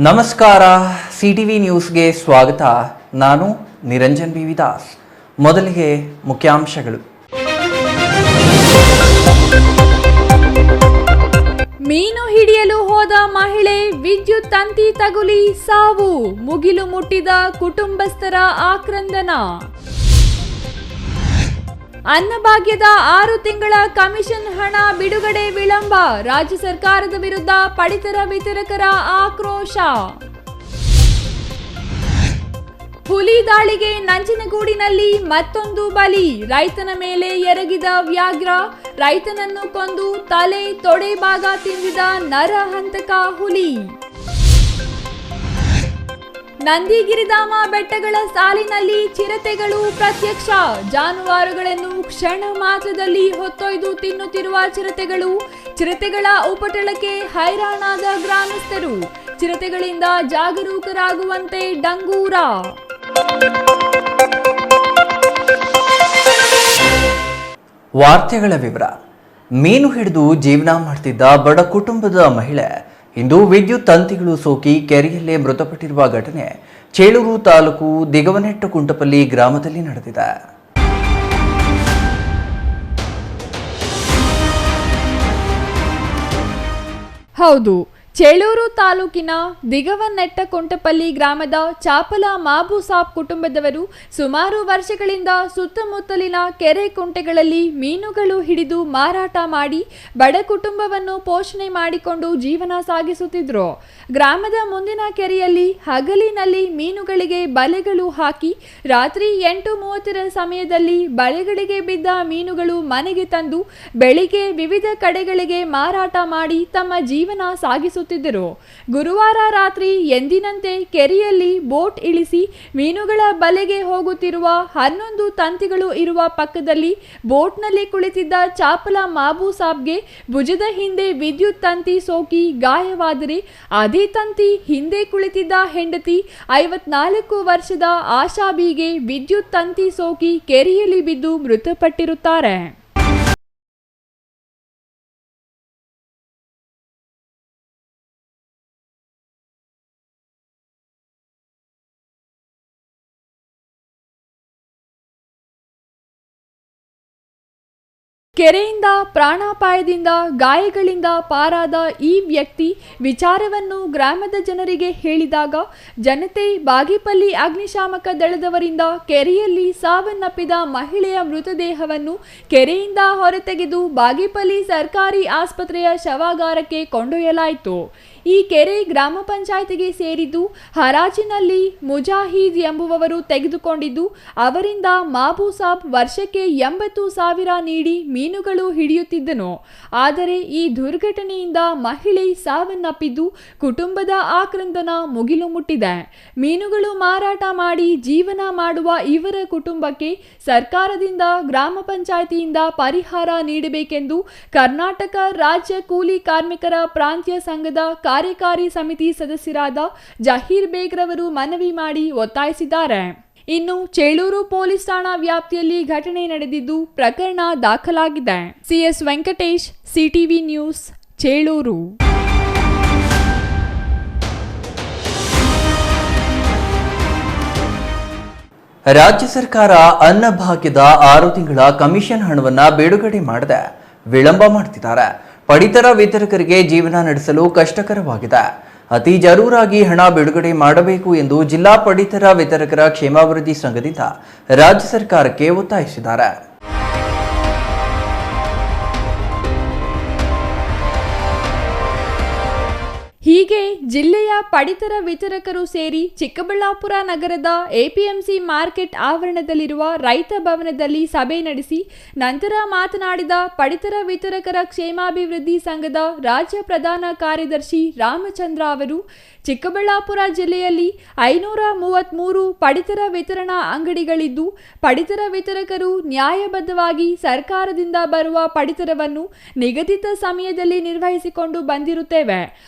ನಮಸ್ಕಾರ, ಸಿಟಿವಿ ನ್ಯೂಸ್ಗೆ ಸ್ವಾಗತ. ನಾನು ನಿರಂಜನ್ ಬಿ ದಾಸ್. ಮೊದಲಿಗೆ ಮುಖ್ಯಾಂಶಗಳು. ಮೀನು ಹಿಡಿಯಲು ಹೋದ ಮಹಿಳೆ ವಿದ್ಯುತ್ ತಂತಿ ತಗುಲಿ ಸಾವು, ಮುಗಿಲು ಮುಟ್ಟಿದ ಕುಟುಂಬಸ್ಥರ ಆಕ್ರಂದನ. ಅನ್ನಭಾಗ್ಯದ 6 ತಿಂಗಳ ಕಮಿಷನ್ ಹಣ ಬಿಡುಗಡೆ ವಿಳಂಬ, ರಾಜ್ಯ ಸರ್ಕಾರದ ವಿರುದ್ಧ ಪಡಿತರ ವಿತರಕರ ಆಕ್ರೋಶ. ಹುಲಿ ದಾಳಿಗೆ ನಂಜನಗೂಡಿನಲ್ಲಿ ಮತ್ತೊಂದು ಬಲಿ, ರೈತನ ಮೇಲೆ ಎರಗಿದ ವ್ಯಾಘ್ರ, ರೈತನನ್ನು ಕೊಂದು ತಲೆ ತೊಡೆ ಭಾಗ ತಿಂದಿದ ನರಹಂತಕ ಹುಲಿ. ನಂದಿಗಿರಿಧಾಮ ಬೆಟ್ಟಗಳ ಸಾಲಿನಲ್ಲಿ ಚಿರತೆಗಳು ಪ್ರತ್ಯಕ್ಷ, ಜಾನುವಾರುಗಳನ್ನು ಕ್ಷಣ ಮಾತ್ರದಲ್ಲಿ ಹೊತ್ತೊಯ್ದು ತಿನ್ನುತ್ತಿರುವ ಚಿರತೆಗಳ ಉಪಟಳಕ್ಕೆ ಹೈರಾಣಾದ ಗ್ರಾಮಸ್ಥರು, ಚಿರತೆಗಳಿಂದ ಜಾಗರೂಕರಾಗುವಂತೆ ಡಂಗೂರ. ವಾರ್ತೆಗಳ ವಿವರ. ಮೀನು ಹಿಡಿದು ಜೀವನ ಮಾಡ್ತಿದ್ದ ಬಡ ಕುಟುಂಬದ ಮಹಿಳೆ ಇಂದು ವಿದ್ಯುತ್ ತಂತಿಗಳು ಸೋಕಿ ಕೆರೆಯಲ್ಲೇ ಮೃತಪಟ್ಟಿರುವ ಘಟನೆ ಚೇಳೂರು ತಾಲೂಕು ದಿಗವನೆಟ್ಟಕುಂಟಪಲ್ಲಿ ಗ್ರಾಮದಲ್ಲಿ ನಡೆದಿದೆ. ಹೌದು, ಚೇಳೂರು ತಾಲೂಕಿನ ದಿಗವನೆಟ್ಟಕುಂಟಪಲ್ಲಿ ಗ್ರಾಮದ ಚಾಪಲ ಮಾಬುಸಾಬ್ ಕುಟುಂಬದವರು ಸುಮಾರು ವರ್ಷಗಳಿಂದ ಸುತ್ತಮುತ್ತಲಿನ ಕೆರೆ ಕುಂಟೆಗಳಲ್ಲಿ ಮೀನುಗಳು ಹಿಡಿದು ಮಾರಾಟ ಮಾಡಿ ಬಡ ಕುಟುಂಬವನ್ನು ಪೋಷಣೆ ಮಾಡಿಕೊಂಡು ಜೀವನ ಸಾಗಿಸುತ್ತಿದ್ರು. ಗ್ರಾಮದ ಮುಂದಿನ ಕೆರೆಯಲ್ಲಿ ಹಗಲಿನಲ್ಲಿ ಮೀನುಗಳಿಗೆ ಬಲೆಗಳು ಹಾಕಿ ರಾತ್ರಿ 8:30 ಸಮಯದಲ್ಲಿ ಬಲೆಗಳಿಗೆ ಬಿದ್ದ ಮೀನುಗಳು ಮನೆಗೆ ತಂದು ಬೆಳಿಗ್ಗೆ ವಿವಿಧ ಕಡೆಗಳಿಗೆ ಮಾರಾಟ ಮಾಡಿ ತಮ್ಮ ಜೀವನ ಸಾಗಿಸುತ್ತಿದ್ದರು. ಗುರುವಾರ ರಾತ್ರಿ ಎಂದಿನಂತೆ ಕೆರೆಯಲ್ಲಿ ಬೋಟ್ ಇಳಿಸಿ ಮೀನುಗಳ ಬಲೆಗೆ ಹೋಗುತ್ತಿರುವ 11 ತಂತಿಗಳು ಇರುವ ಪಕ್ಕದಲ್ಲಿ ಬೋಟ್ನಲ್ಲಿ ಕುಳಿತಿದ್ದ ಚಾಪಲ ಮಾಬುಸಾಬ್ಗೆ ಭುಜದ ಹಿಂದೆ ವಿದ್ಯುತ್ ತಂತಿ ಸೋಕಿ ಗಾಯವಾದರೆ ಅದೇ ತಂತಿ ಹಿಂದೆ ಕುಳಿತಿದ್ದ ಹೆಂಡತಿ 54 ವರ್ಷದ ಆಶಾಬಿಗೆ ವಿದ್ಯುತ್ ತಂತಿ ಸೋಕಿ ಕೆರೆಯಲ್ಲಿ ಬಿದ್ದು ಮೃತಪಟ್ಟಿರುತ್ತಾರೆ. ಕೆರೆಯಿಂದ ಪ್ರಾಣಾಪಾಯದಿಂದ ಗಾಯಗಳಿಂದ ಪಾರಾದ ಈ ವ್ಯಕ್ತಿ ವಿಚಾರವನ್ನು ಗ್ರಾಮದ ಜನರಿಗೆ ಹೇಳಿದಾಗ ಜನತೆ ಬಾಗೇಪಲ್ಲಿ ಅಗ್ನಿಶಾಮಕ ದಳದವರಿಂದ ಕೆರೆಯಲ್ಲಿ ಸಾವನ್ನಪ್ಪಿದ ಮಹಿಳೆಯ ಮೃತದೇಹವನ್ನು ಕೆರೆಯಿಂದ ಹೊರತೆಗೆದು ಬಾಗೇಪಲ್ಲಿ ಸರ್ಕಾರಿ ಆಸ್ಪತ್ರೆಯ ಶವಾಗಾರಕ್ಕೆ ಕೊಂಡೊಯ್ಯಲಾಯಿತು. ಈ ಕೆರೆ ಗ್ರಾಮ ಪಂಚಾಯಿತಿಗೆ ಸೇರಿದ್ದು, ಹರಾಜಿನಲ್ಲಿ ಮುಜಾಹಿದ್ ಎಂಬುವವರು ತೆಗೆದುಕೊಂಡಿದ್ದು, ಅವರಿಂದ ಮಾಬುಸಾಬ್ ವರ್ಷಕ್ಕೆ 80,000 ನೀಡಿ ಮೀನುಗಳು ಹಿಡಿಯುತ್ತಿದ್ದನು. ಆದರೆ ಈ ದುರ್ಘಟನೆಯಿಂದ ಮಹಿಳೆ ಸಾವನ್ನಪ್ಪಿದ್ದು ಕುಟುಂಬದ ಆಕ್ರಂದನ ಮುಗಿಲು ಮುಟ್ಟಿದೆ. ಮೀನುಗಳು ಮಾರಾಟ ಮಾಡಿ ಜೀವನ ಮಾಡುವ ಇವರ ಕುಟುಂಬಕ್ಕೆ ಸರ್ಕಾರದಿಂದ ಗ್ರಾಮ ಪಂಚಾಯಿತಿಯಿಂದ ಪರಿಹಾರ ನೀಡಬೇಕೆಂದು ಕರ್ನಾಟಕ ರಾಜ್ಯ ಕೂಲಿ ಕಾರ್ಮಿಕರ ಪ್ರಾಂತ್ಯ ಸಂಘದ ಕಾರ್ಯಕಾರಿ ಸಮಿತಿ ಸದಸ್ಯರಾದ ಜಹೀರ್ ಬೇಗ್ರವರು ಮನವಿ ಮಾಡಿ ಒತ್ತಾಯಿಸಿದ್ದಾರೆ. ಇನ್ನು ಚೇಳೂರು ಪೊಲೀಸ್ ಠಾಣಾ ವ್ಯಾಪ್ತಿಯಲ್ಲಿ ಘಟನೆ ನಡೆದಿದ್ದು ಪ್ರಕರಣ ದಾಖಲಾಗಿದೆ. CS Venkatesh, CTV news, Chelur. ರಾಜ್ಯ ಸರ್ಕಾರ ಅನ್ನಭಾಗ್ಯದ 6 ತಿಂಗಳ ಕಮಿಷನ್ ಹಣವನ್ನ ಬಿಡುಗಡೆ ಮಾಡದೆ ವಿಳಂಬ ಮಾಡ್ತಿದ್ದಾರೆ. ಪಡಿತರ ವಿತರಕರಿಗೆ ಜೀವನ ನಡೆಸಲು ಕಷ್ಟಕರವಾಗಿದೆ. ಅತಿ ಜರೂರಾಗಿ ಹಣ ಬಿಡುಗಡೆ ಮಾಡಬೇಕು ಎಂದು ಜಿಲ್ಲಾ ಪಡಿತರ ವಿತರಕರ ಕ್ಷೇಮಾಭಿವೃದ್ಧಿ ಸಂಘದಿಂದ ರಾಜ್ಯ ಸರ್ಕಾರಕ್ಕೆ ಒತ್ತಾಯಿಸಿದ್ದಾರೆ. ಹೀಗೆ ಜಿಲ್ಲೆಯ ಪಡಿತರ ವಿತರಕರು ಸೇರಿ ಚಿಕ್ಕಬಳ್ಳಾಪುರ ನಗರದ ಎಪಿಎಂಸಿ ಮಾರ್ಕೆಟ್ ಆವರಣದಲ್ಲಿರುವ ರೈತ ಭವನದಲ್ಲಿ ಸಭೆ ನಡೆಸಿ ನಂತರ ಮಾತನಾಡಿದ ಪಡಿತರ ವಿತರಕರ ಕ್ಷೇಮಾಭಿವೃದ್ಧಿ ಸಂಘದ ರಾಜ್ಯ ಪ್ರಧಾನ ಕಾರ್ಯದರ್ಶಿ ರಾಮಚಂದ್ರ ಅವರು, ಚಿಕ್ಕಬಳ್ಳಾಪುರ ಜಿಲ್ಲೆಯಲ್ಲಿ 533 ಪಡಿತರ ವಿತರಣಾ ಅಂಗಡಿಗಳಿದ್ದು, ಪಡಿತರ ವಿತರಕರು ನ್ಯಾಯಬದ್ಧವಾಗಿ ಸರ್ಕಾರದಿಂದ ಬರುವ ಪಡಿತರವನ್ನು ನಿಗದಿತ ಸಮಯದಲ್ಲಿ ನಿರ್ವಹಿಸಿಕೊಂಡು ಬಂದಿರುತ್ತೇವೆ.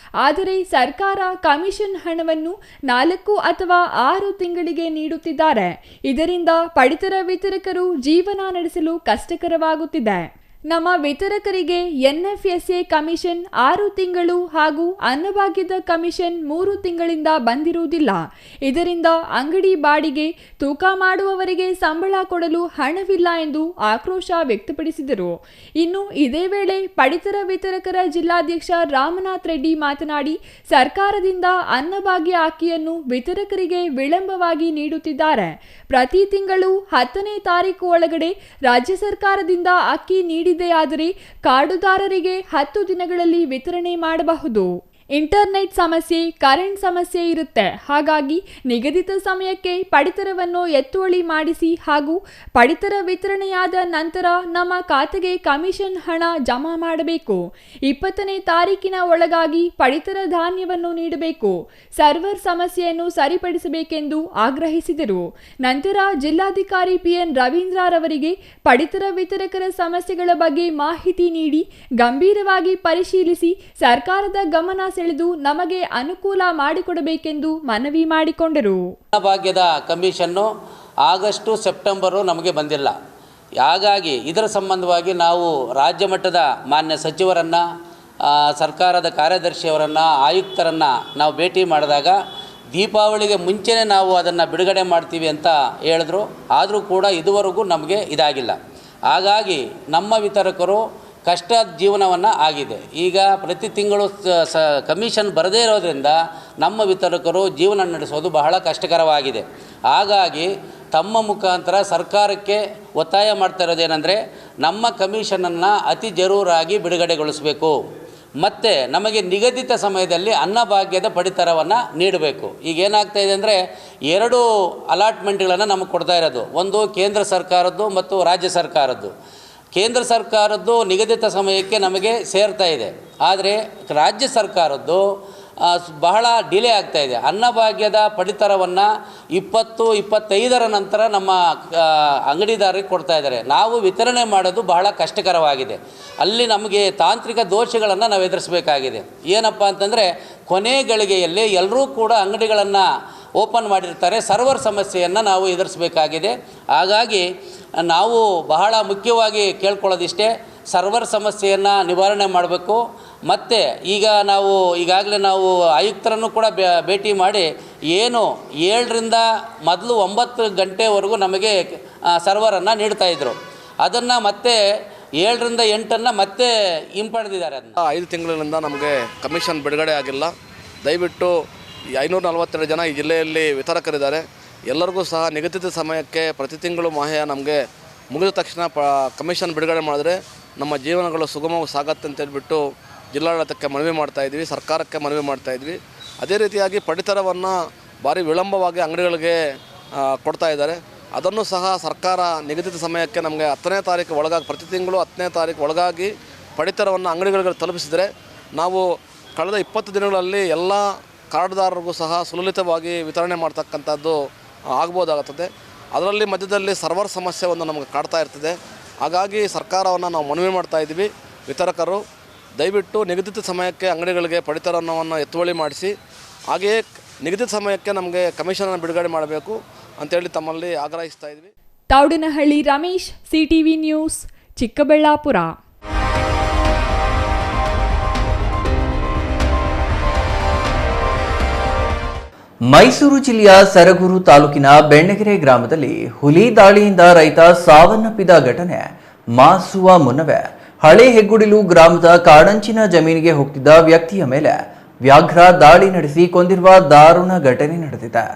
ಆದರೆ ಸರ್ಕಾರ ಕಮಿಷನ್ ಹಣವನ್ನು 4 ಅಥವಾ 6 ತಿಂಗಳಿಗೆ ನೀಡುತ್ತಿದ್ದಾರೆ. ಇದರಿಂದ ಪಡಿತರ ವಿತರಕರು ಜೀವನ ನಡೆಸಲು ಕಷ್ಟಕರವಾಗುತ್ತಿದೆ. ನಮ್ಮ ವಿತರಕರಿಗೆ ಎನ್ಎಫ್ಎಸ್ಎ ಕಮಿಷನ್ 6 ತಿಂಗಳು ಹಾಗೂ ಅನ್ನಭಾಗ್ಯದ ಕಮಿಷನ್ 3 ತಿಂಗಳಿಂದ ಬಂದಿರುವುದಿಲ್ಲ. ಇದರಿಂದ ಅಂಗಡಿ ಬಾಡಿಗೆ, ತೂಕ ಮಾಡುವವರಿಗೆ ಸಂಬಳ ಕೊಡಲು ಹಣವಿಲ್ಲ ಎಂದು ಆಕ್ರೋಶ ವ್ಯಕ್ತಪಡಿಸಿದರು. ಇನ್ನು ಇದೇ ವೇಳೆ ಪಡಿತರ ವಿತರಕರ ಜಿಲ್ಲಾಧ್ಯಕ್ಷ ರಾಮನಾಥ್ ರೆಡ್ಡಿ ಮಾತನಾಡಿ, ಸರ್ಕಾರದಿಂದ ಅನ್ನಭಾಗ್ಯ ಅಕ್ಕಿಯನ್ನು ವಿತರಕರಿಗೆ ವಿಳಂಬವಾಗಿ ನೀಡುತ್ತಿದ್ದಾರೆ. ಪ್ರತಿ ತಿಂಗಳು 10ನೇ ತಾರೀಕು ಒಳಗಡೆ ರಾಜ್ಯ ಸರ್ಕಾರದಿಂದ ಅಕ್ಕಿ ನೀಡಿದೆಯಾದರೆ ಕಾರ್ಡುದಾರರಿಗೆ 10 ದಿನಗಳಲ್ಲಿ ವಿತರಣೆ ಮಾಡಬಹುದು. ಇಂಟರ್ನೆಟ್ ಸಮಸ್ಯೆ, ಕರೆಂಟ್ ಸಮಸ್ಯೆ ಇರುತ್ತೆ. ಹಾಗಾಗಿ ನಿಗದಿತ ಸಮಯಕ್ಕೆ ಪಡಿತರವನ್ನು ಎತ್ತುವಳಿ ಮಾಡಿಸಿ ಹಾಗೂ ಪಡಿತರ ವಿತರಣೆಯಾದ ನಂತರ ನಮ್ಮ ಖಾತೆಗೆ ಕಮಿಷನ್ ಹಣ ಜಮಾ ಮಾಡಬೇಕು. 20ನೇ ತಾರೀಕಿನ ಒಳಗಾಗಿ ಪಡಿತರ ಧಾನ್ಯವನ್ನು ನೀಡಬೇಕು. ಸರ್ವರ್ ಸಮಸ್ಯೆಯನ್ನು ಸರಿಪಡಿಸಬೇಕೆಂದು ಆಗ್ರಹಿಸಿದರು. ನಂತರ ಜಿಲ್ಲಾಧಿಕಾರಿ ಪಿಎನ್ ರವೀಂದ್ರರವರಿಗೆ ಪಡಿತರ ವಿತರಕರ ಸಮಸ್ಯೆಗಳ ಬಗ್ಗೆ ಮಾಹಿತಿ ನೀಡಿ ಗಂಭೀರವಾಗಿ ಪರಿಶೀಲಿಸಿ ಸರ್ಕಾರದ ಗಮನ ಸೆಳೆದು ನಮಗೆ ಅನುಕೂಲ ಮಾಡಿಕೊಡಬೇಕೆಂದು ಮನವಿ ಮಾಡಿಕೊಂಡರು. ಭಾಗ್ಯದ ಕಮಿಷನ್ನು ಆಗಸ್ಟು ಸೆಪ್ಟೆಂಬರು ನಮಗೆ ಬಂದಿಲ್ಲ. ಹಾಗಾಗಿ ಇದರ ಸಂಬಂಧವಾಗಿ ನಾವು ರಾಜ್ಯ ಮಟ್ಟದ ಮಾನ್ಯ ಸಚಿವರನ್ನು, ಸರ್ಕಾರದ ಕಾರ್ಯದರ್ಶಿಯವರನ್ನು, ಆಯುಕ್ತರನ್ನು ನಾವು ಭೇಟಿ ಮಾಡಿದಾಗ ದೀಪಾವಳಿಗೆ ಮುಂಚೆನೇ ನಾವು ಅದನ್ನು ಬಿಡುಗಡೆ ಮಾಡ್ತೀವಿ ಅಂತ ಹೇಳಿದ್ರು. ಆದರೂ ಕೂಡ ಇದುವರೆಗೂ ನಮಗೆ ಇದಾಗಿಲ್ಲ. ಹಾಗಾಗಿ ನಮ್ಮ ವಿತರಕರು ಕಷ್ಟ ಜೀವನವನ್ನು ಆಗಿದೆ. ಈಗ ಪ್ರತಿ ತಿಂಗಳು ಕಮಿಷನ್ ಬರದೇ ಇರೋದರಿಂದ ನಮ್ಮ ವಿತರಕರು ಜೀವನ ನಡೆಸೋದು ಬಹಳ ಕಷ್ಟಕರವಾಗಿದೆ. ಹಾಗಾಗಿ ತಮ್ಮ ಮುಖಾಂತರ ಸರ್ಕಾರಕ್ಕೆ ಒತ್ತಾಯ ಮಾಡ್ತಾ ಇರೋದೇನೆಂದರೆ, ನಮ್ಮ ಕಮಿಷನನ್ನು ಅತಿ ಜರೂರಾಗಿ ಬಿಡುಗಡೆಗೊಳಿಸಬೇಕು ಮತ್ತು ನಮಗೆ ನಿಗದಿತ ಸಮಯದಲ್ಲಿ ಅನ್ನಭಾಗ್ಯದ ಪಡಿತರವನ್ನು ನೀಡಬೇಕು. ಈಗ ಏನಾಗ್ತಾ ಇದೆ ಅಂದರೆ, 2 ಅಲಾಟ್ಮೆಂಟ್ಗಳನ್ನು ನಮಗೆ ಕೊಡ್ತಾ ಇರೋದು. ಒಂದು ಕೇಂದ್ರ ಸರ್ಕಾರದ್ದು ಮತ್ತು ರಾಜ್ಯ ಸರ್ಕಾರದ್ದು. ಕೇಂದ್ರ ಸರ್ಕಾರದ್ದು ನಿಗದಿತ ಸಮಯಕ್ಕೆ ನಮಗೆ ಸೇರ್ತಾ ಇದೆ. ಆದರೆ ರಾಜ್ಯ ಸರ್ಕಾರದ್ದು ಬಹಳ ಡಿಲೇ ಆಗ್ತಾ ಇದೆ. ಅನ್ನಭಾಗ್ಯದ ಪಡಿತರವನ್ನು 20-25ರ ನಂತರ ನಮ್ಮ ಅಂಗಡಿದಾರರಿಗೆ ಕೊಡ್ತಾ ಇದ್ದಾರೆ. ನಾವು ವಿತರಣೆ ಮಾಡೋದು ಬಹಳ ಕಷ್ಟಕರವಾಗಿದೆ. ಅಲ್ಲಿ ನಮಗೆ ತಾಂತ್ರಿಕ ದೋಷಗಳನ್ನು ನಾವು ಎದುರಿಸಬೇಕಾಗಿದೆ. ಏನಪ್ಪ ಅಂತಂದರೆ, ಕೊನೆ ಗಳಿಗೆಯಲ್ಲಿ ಎಲ್ಲರೂ ಕೂಡ ಅಂಗಡಿಗಳನ್ನು ಓಪನ್ ಮಾಡಿರ್ತಾರೆ. ಸರ್ವರ್ ಸಮಸ್ಯೆಯನ್ನು ನಾವು ಎದುರಿಸಬೇಕಾಗಿದೆ. ಹಾಗಾಗಿ ನಾವು ಬಹಳ ಮುಖ್ಯವಾಗಿ ಕೇಳ್ಕೊಳ್ಳೋದಿಷ್ಟೇ, ಸರ್ವರ್ ಸಮಸ್ಯೆಯನ್ನು ನಿವಾರಣೆ ಮಾಡಬೇಕು. ಮತ್ತು ಈಗಾಗಲೇ ನಾವು ಆಯುಕ್ತರನ್ನು ಕೂಡ ಭೇಟಿ ಮಾಡಿ, ಏನು 7ರಿಂದ ಮೊದಲು 9 ಗಂಟೆವರೆಗೂ ನಮಗೆ ಸರ್ವರನ್ನು ನೀಡ್ತಾಯಿದ್ರು, ಅದನ್ನು ಮತ್ತೆ 7ರಿಂದ 8 ಮತ್ತೆ ಹಿಂಪಡೆದಿದ್ದಾರೆ. ಅದನ್ನು 5 ತಿಂಗಳಿಂದ ನಮಗೆ ಕಮಿಷನ್ ಬಿಡುಗಡೆ ಆಗಿಲ್ಲ. ದಯವಿಟ್ಟು 542 ಜನ ಈ ಜಿಲ್ಲೆಯಲ್ಲಿ ವಿತರಕರಿದ್ದಾರೆ. ಎಲ್ಲರಿಗೂ ಸಹ ನಿಗದಿತ ಸಮಯಕ್ಕೆ ಪ್ರತಿ ತಿಂಗಳು ಮಾಹ್ಯ ನಮಗೆ ಮುಗಿದ ತಕ್ಷಣ ಕಮಿಷನ್ ಬಿಡುಗಡೆ ಮಾಡಿದ್ರೆ ನಮ್ಮ ಜೀವನಗಳು ಸುಗಮವಾಗಿ ಸಾಗತ್ತೆ ಅಂತೇಳ್ಬಿಟ್ಟು ಜಿಲ್ಲಾಡಳಿತಕ್ಕೆ ಮನವಿ ಮಾಡ್ತಾಯಿದ್ವಿ, ಸರ್ಕಾರಕ್ಕೆ ಮನವಿ ಮಾಡ್ತಾಯಿದ್ವಿ. ಅದೇ ರೀತಿಯಾಗಿ ಪಡಿತರವನ್ನು ಭಾರಿ ವಿಳಂಬವಾಗಿ ಅಂಗಡಿಗಳಿಗೆ ಕೊಡ್ತಾ ಇದ್ದಾರೆ. ಅದನ್ನು ಸಹ ಸರ್ಕಾರ ನಿಗದಿತ ಸಮಯಕ್ಕೆ ನಮಗೆ 10ನೇ ತಾರೀಕು ಒಳಗಾಗಿ, ಪ್ರತಿ ತಿಂಗಳು 10ನೇ ತಾರೀಕು ಒಳಗಾಗಿ ಪಡಿತರವನ್ನು ಅಂಗಡಿಗಳಿಗೆ ತಲುಪಿಸಿದರೆ ನಾವು ಕಳೆದ 20 ದಿನಗಳಲ್ಲಿ ಎಲ್ಲ ಕಾರ್ಡ್ದಾರರಿಗೂ ಸಹ ಸುಲಲಿತವಾಗಿ ವಿತರಣೆ ಮಾಡ್ತಕ್ಕಂಥದ್ದು ಆಗ್ಬೋದಾಗುತ್ತದೆ. ಅದರಲ್ಲಿ ಮಧ್ಯದಲ್ಲಿ ಸರ್ವರ್ ಸಮಸ್ಯೆ ಒಂದು ನಮಗೆ ಕಾಡ್ತಾ ಇರ್ತದೆ. ಹಾಗಾಗಿ ಸರ್ಕಾರವನ್ನು ನಾವು ಮನವಿ ಮಾಡ್ತಾಯಿದ್ವಿ, ವಿತರಕರು ದಯವಿಟ್ಟು ನಿಗದಿತ ಸಮಯಕ್ಕೆ ಅಂಗಡಿಗಳಿಗೆ ಪಡಿತರವನ್ನು ಎತ್ತುವಳಿ ಮಾಡಿಸಿ, ಹಾಗೆಯೇ ನಿಗದಿತ ಸಮಯಕ್ಕೆ ನಮಗೆ ಕಮಿಷನನ್ನು ಬಿಡುಗಡೆ ಮಾಡಬೇಕು ಅಂತೇಳಿ ತಮ್ಮಲ್ಲಿ ಆಗ್ರಹಿಸ್ತಾ ಇದ್ವಿ. Thoudanahalli Ramesh, CTV news, Chikkaballapur. ಮೈಸೂರು ಜಿಲ್ಲೆಯ ಸರಗೂರು ತಾಲೂಕಿನ ಬೆಣ್ಣಗೆರೆ ಗ್ರಾಮದಲ್ಲಿ ಹುಲಿ ದಾಳಿಯಿಂದ ರೈತ ಸಾವನ್ನಪ್ಪಿದ ಘಟನೆ ಮಾಸುವ ಮುನ್ನವೇ ಹಳೆ ಹೆಗ್ಗುಡಿಲು ಗ್ರಾಮದ ಕಾಡಂಚಿನ ಜಮೀನಿಗೆ ಹೋಗ್ತಿದ್ದ ವ್ಯಕ್ತಿಯ ಮೇಲೆ ವ್ಯಾಘ್ರ ದಾಳಿ ನಡೆಸಿ ಕೊಂದಿರುವ ದಾರುಣ ಘಟನೆ ನಡೆದಿದೆ.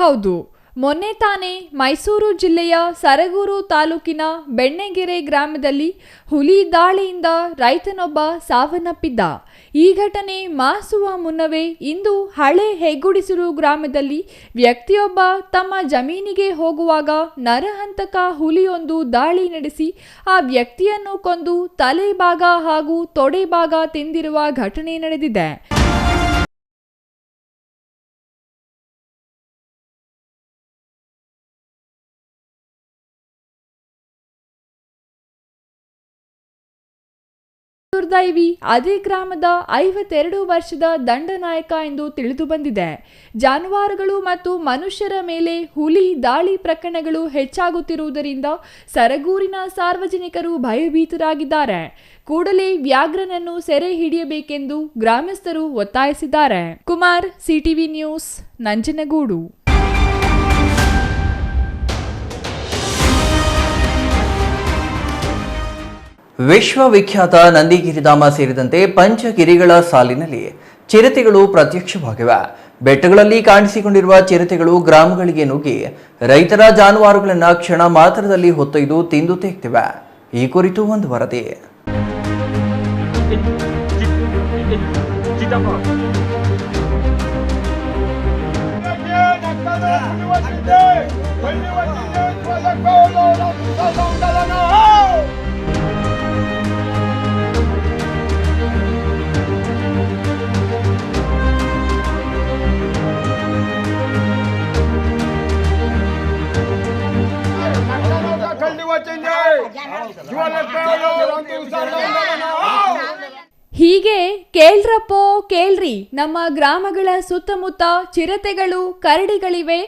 ಹೌದು, ಮೊನ್ನೆ ತಾನೇ ಮೈಸೂರು ಜಿಲ್ಲೆಯ ಸರಗೂರು ತಾಲೂಕಿನ ಬೆಣ್ಣೆಗೆರೆ ಗ್ರಾಮದಲ್ಲಿ ಹುಲಿ ದಾಳಿಯಿಂದ ರೈತನೊಬ್ಬ ಸಾವನ್ನಪ್ಪಿದ್ದ. ಈ ಘಟನೆ ಮಾಸುವ ಮುನ್ನವೇ ಇಂದು ಹಳೆ ಹೆಗ್ಗುಡಿಸಲು ಗ್ರಾಮದಲ್ಲಿ ವ್ಯಕ್ತಿಯೊಬ್ಬ ತಮ್ಮ ಜಮೀನಿಗೆ ಹೋಗುವಾಗ ನರಹಂತಕ ಹುಲಿಯೊಂದು ದಾಳಿ ನಡೆಸಿ ಆ ವ್ಯಕ್ತಿಯನ್ನು ಕೊಂದು ತಲೆ ಭಾಗ ಹಾಗೂ ತೊಡೆ ಭಾಗ ತಿಂದಿರುವ ಘಟನೆ ನಡೆದಿದೆ. ದುರ್ದೈವಿ ಅದೇ ಗ್ರಾಮದ 52 ವರ್ಷದ ದಂಡನಾಯಕ ಎಂದು ತಿಳಿದು ಬಂದಿದೆ. ಜಾನುವಾರುಗಳು ಮತ್ತು ಮನುಷ್ಯರ ಮೇಲೆ ಹುಲಿ ದಾಳಿ ಪ್ರಕರಣಗಳು ಹೆಚ್ಚಾಗುತ್ತಿರುವುದರಿಂದ ಸರಗೂರಿನ ಸಾರ್ವಜನಿಕರು ಭಯಭೀತರಾಗಿದ್ದಾರೆ. ಕೂಡಲೇ ವ್ಯಾಘ್ರನನ್ನು ಸೆರೆ ಹಿಡಿಯಬೇಕೆಂದು ಗ್ರಾಮಸ್ಥರು ಒತ್ತಾಯಿಸಿದ್ದಾರೆ. Kumar, CTV news, Nanjangud. ವಿಶ್ವವಿಖ್ಯಾತ ನಂದಿಗಿರಿಧಾಮ ಸೇರಿದಂತೆ ಪಂಚಗಿರಿಗಳ ಸಾಲಿನಲ್ಲಿ ಚಿರತೆಗಳು ಪ್ರತ್ಯಕ್ಷವಾಗಿವೆ. ಬೆಟ್ಟಗಳಲ್ಲಿ ಕಾಣಿಸಿಕೊಂಡಿರುವ ಚಿರತೆಗಳು ಗ್ರಾಮಗಳಿಗೆ ನುಗ್ಗಿ ರೈತರ ಜಾನುವಾರುಗಳನ್ನು ಕ್ಷಣ ಮಾತ್ರದಲ್ಲಿ ಹೊತ್ತೊಯ್ದು ತಿಂದು ತೆಗ್ತಿವೆ. ಈ ಕುರಿತು ಒಂದು ವರದಿ. ಹೀಗೆ ಕೇಳ್ರಪ್ಪೋ ಕೇಳ್ರಿ, ನಮ್ಮ ಗ್ರಾಮಗಳ ಸುತ್ತಮುತ್ತ ಚಿರತೆಗಳು, ಕರಡಿಗಳಿವೆ.